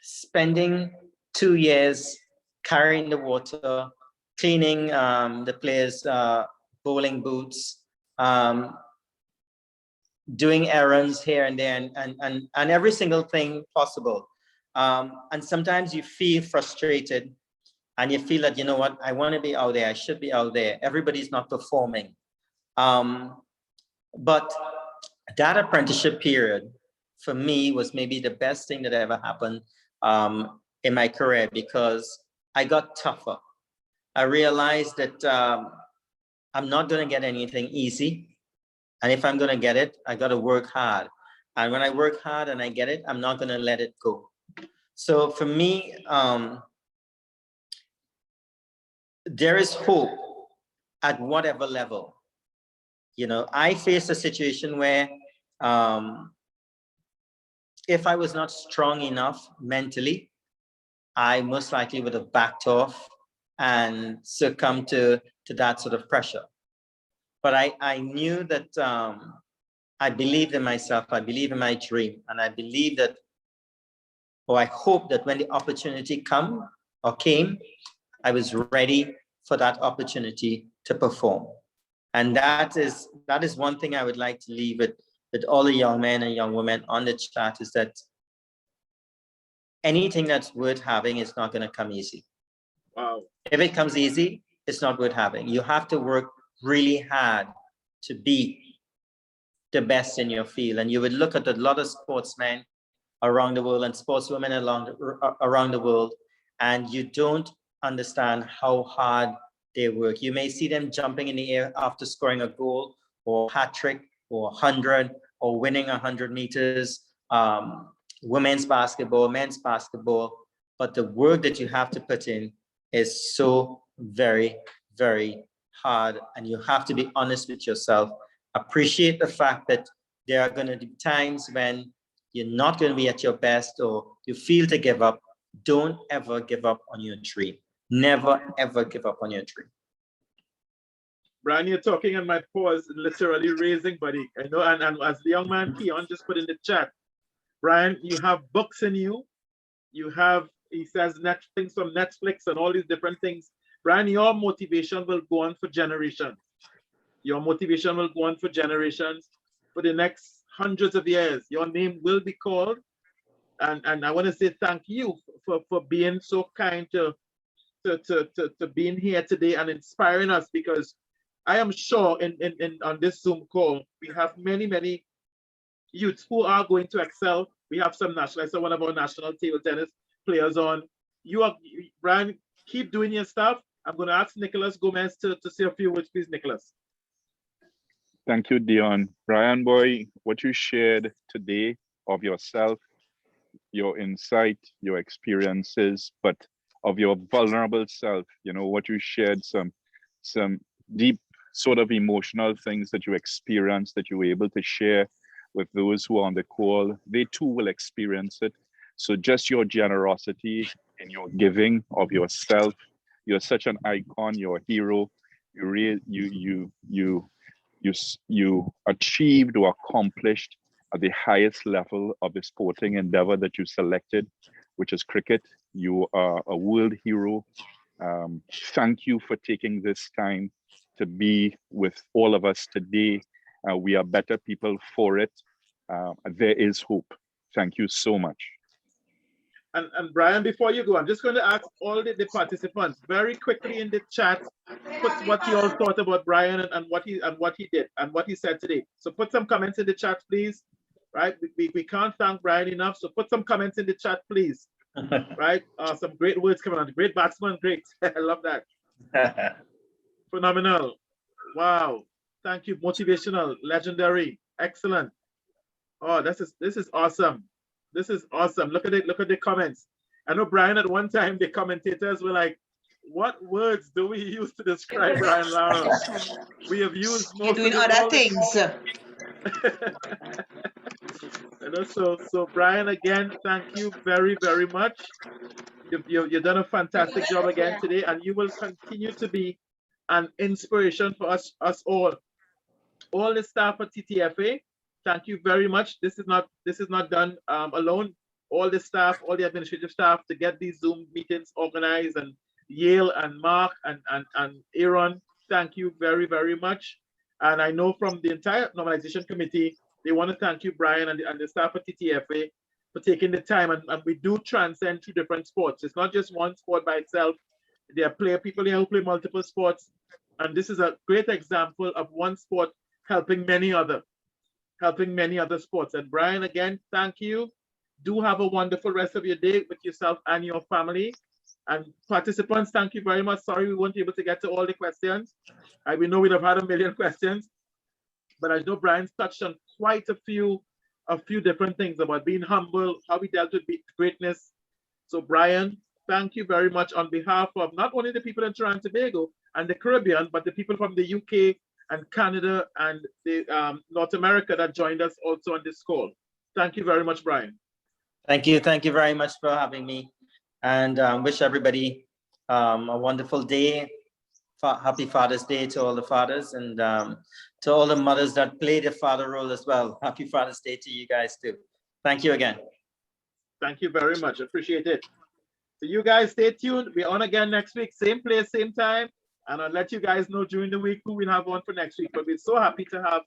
spending 2 years carrying the water, cleaning the players' bowling boots, doing errands here and there, and every single thing possible. And sometimes you feel frustrated, and you feel that, what, I want to be out there, I should be out there. Everybody's not performing. But that apprenticeship period for me was maybe the best thing that ever happened in my career, because I got tougher. I realized that I'm not going to get anything easy. And if I'm going to get it, I got to work hard. And when I work hard and I get it, I'm not going to let it go. So for me, there is hope at whatever level. I faced a situation where if I was not strong enough mentally, I most likely would have backed off and succumbed to that sort of pressure. But I knew that I believed in myself, I believe in my dream, and I believe that, or I hope that when the opportunity came, I was ready for that opportunity to perform. And that is one thing I would like to leave with all the young men and young women on the chat, is that anything that's worth having is not going to come easy. Wow. If it comes easy, it's not worth having. You have to work really hard to be the best in your field. And you would look at a lot of sportsmen around the world and sportswomen around the world, and you don't understand how hard they work. You may see them jumping in the air after scoring a goal or hat trick or 100 or winning 100 meters, women's basketball, men's basketball, but the work that you have to put in is so very, very hard, and you have to be honest with yourself. Appreciate the fact that there are going to be times when you're not going to be at your best or you feel to give up. Don't ever give up on your dream. Never, ever give up on your dream. Brian, you're talking and my paws literally raising, buddy. I know, and as the young man Keon just put in the chat, Brian, you have books in you. You have, he says, things from Netflix and all these different things. Brian, your motivation will go on for generations. Your motivation will go on for generations. For the next hundreds of years, your name will be called. And I want to say thank you for being so kind to being here today and inspiring us, because I am sure on this Zoom call, we have many youths who are going to excel. We have some national, I saw one of our national table tennis players on. Brian, keep doing your stuff. I'm going to ask Nicholas Gomez to say a few words, please, Nicholas. Thank you, Dion. Brian boy, what you shared today of yourself, your insight, your experiences, but of your vulnerable self, you know, what you shared, some deep sort of emotional things that you experienced that you were able to share with those who are on the call. They too will experience it. So just your generosity and your giving of yourself, you're such an icon, you're a hero. You achieved or accomplished at the highest level of the sporting endeavor that you selected, which is cricket. You are a world hero. Thank you for taking this time to be with all of us today. We are better people for it. There is hope. Thank you so much. And Brian, before you go, I'm just going to ask all the participants very quickly in the chat, put what you all thought about Brian and what he did and what he said today. So put some comments in the chat, please. Right? We can't thank Brian enough. So put some comments in the chat, please. Right? Some great words coming on. Great batsman, great. I love that. Phenomenal. Wow. Thank you. Motivational, legendary, excellent. Oh, this is awesome. This is awesome. Look at it. Look at the comments. I know, Brian, at one time the commentators were like, what words do we use to describe Brian Lara? We have used most You're doing of other things. You know, so Brian, again, thank you very, very much. You've done a fantastic job again today, and you will continue to be an inspiration for us all. All the staff at TTFA, thank you very much. This is not done alone. All the staff, all the administrative staff to get these Zoom meetings organized, and Yale and Mark and Aaron, thank you very, very much. And I know from the entire normalization committee, they want to thank you, Brian, and the staff at TTFA for taking the time. And we do transcend through different sports. It's not just one sport by itself. There are people here who play multiple sports. And this is a great example of one sport helping many other sports. And Brian, again, thank you. Do have a wonderful rest of your day with yourself and your family. And participants, thank you very much. Sorry we weren't able to get to all the questions. We know we'd have had a million questions, but I know Brian's touched on quite a few different things about being humble, how we dealt with greatness. So Brian, thank you very much on behalf of not only the people in Trinidad and Tobago and the Caribbean, but the people from the UK and Canada and the North America that joined us also on this call. Thank you very much, Brian. Thank you very much for having me, and wish everybody a wonderful day. Happy Father's Day to all the fathers, and to all the mothers that play the father role as well. Happy Father's Day to you guys too. Thank you again. Thank you very much. Appreciate it. So you guys stay tuned. We're on again next week, same place, same time. And I'll let you guys know during the week who we'll have on for next week. But we're so happy to have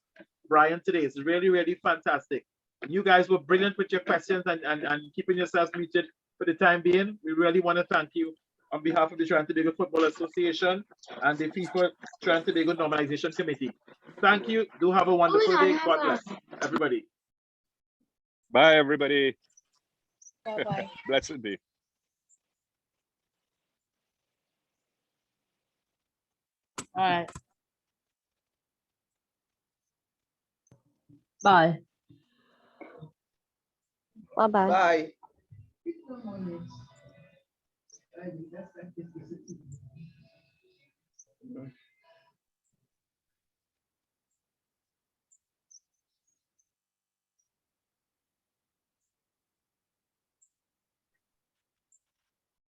Brian today. It's really, really fantastic. You guys were brilliant with your questions and keeping yourselves muted for the time being. We really want to thank you on behalf of the Trinidad and Tobago Football Association and the FIFA Trinidad and Tobago Normalization Committee. Thank you. Do have a wonderful day. God bless everybody. Bye, everybody. Bye-bye. Blessed be. All right. Bye. Bye-bye. Bye.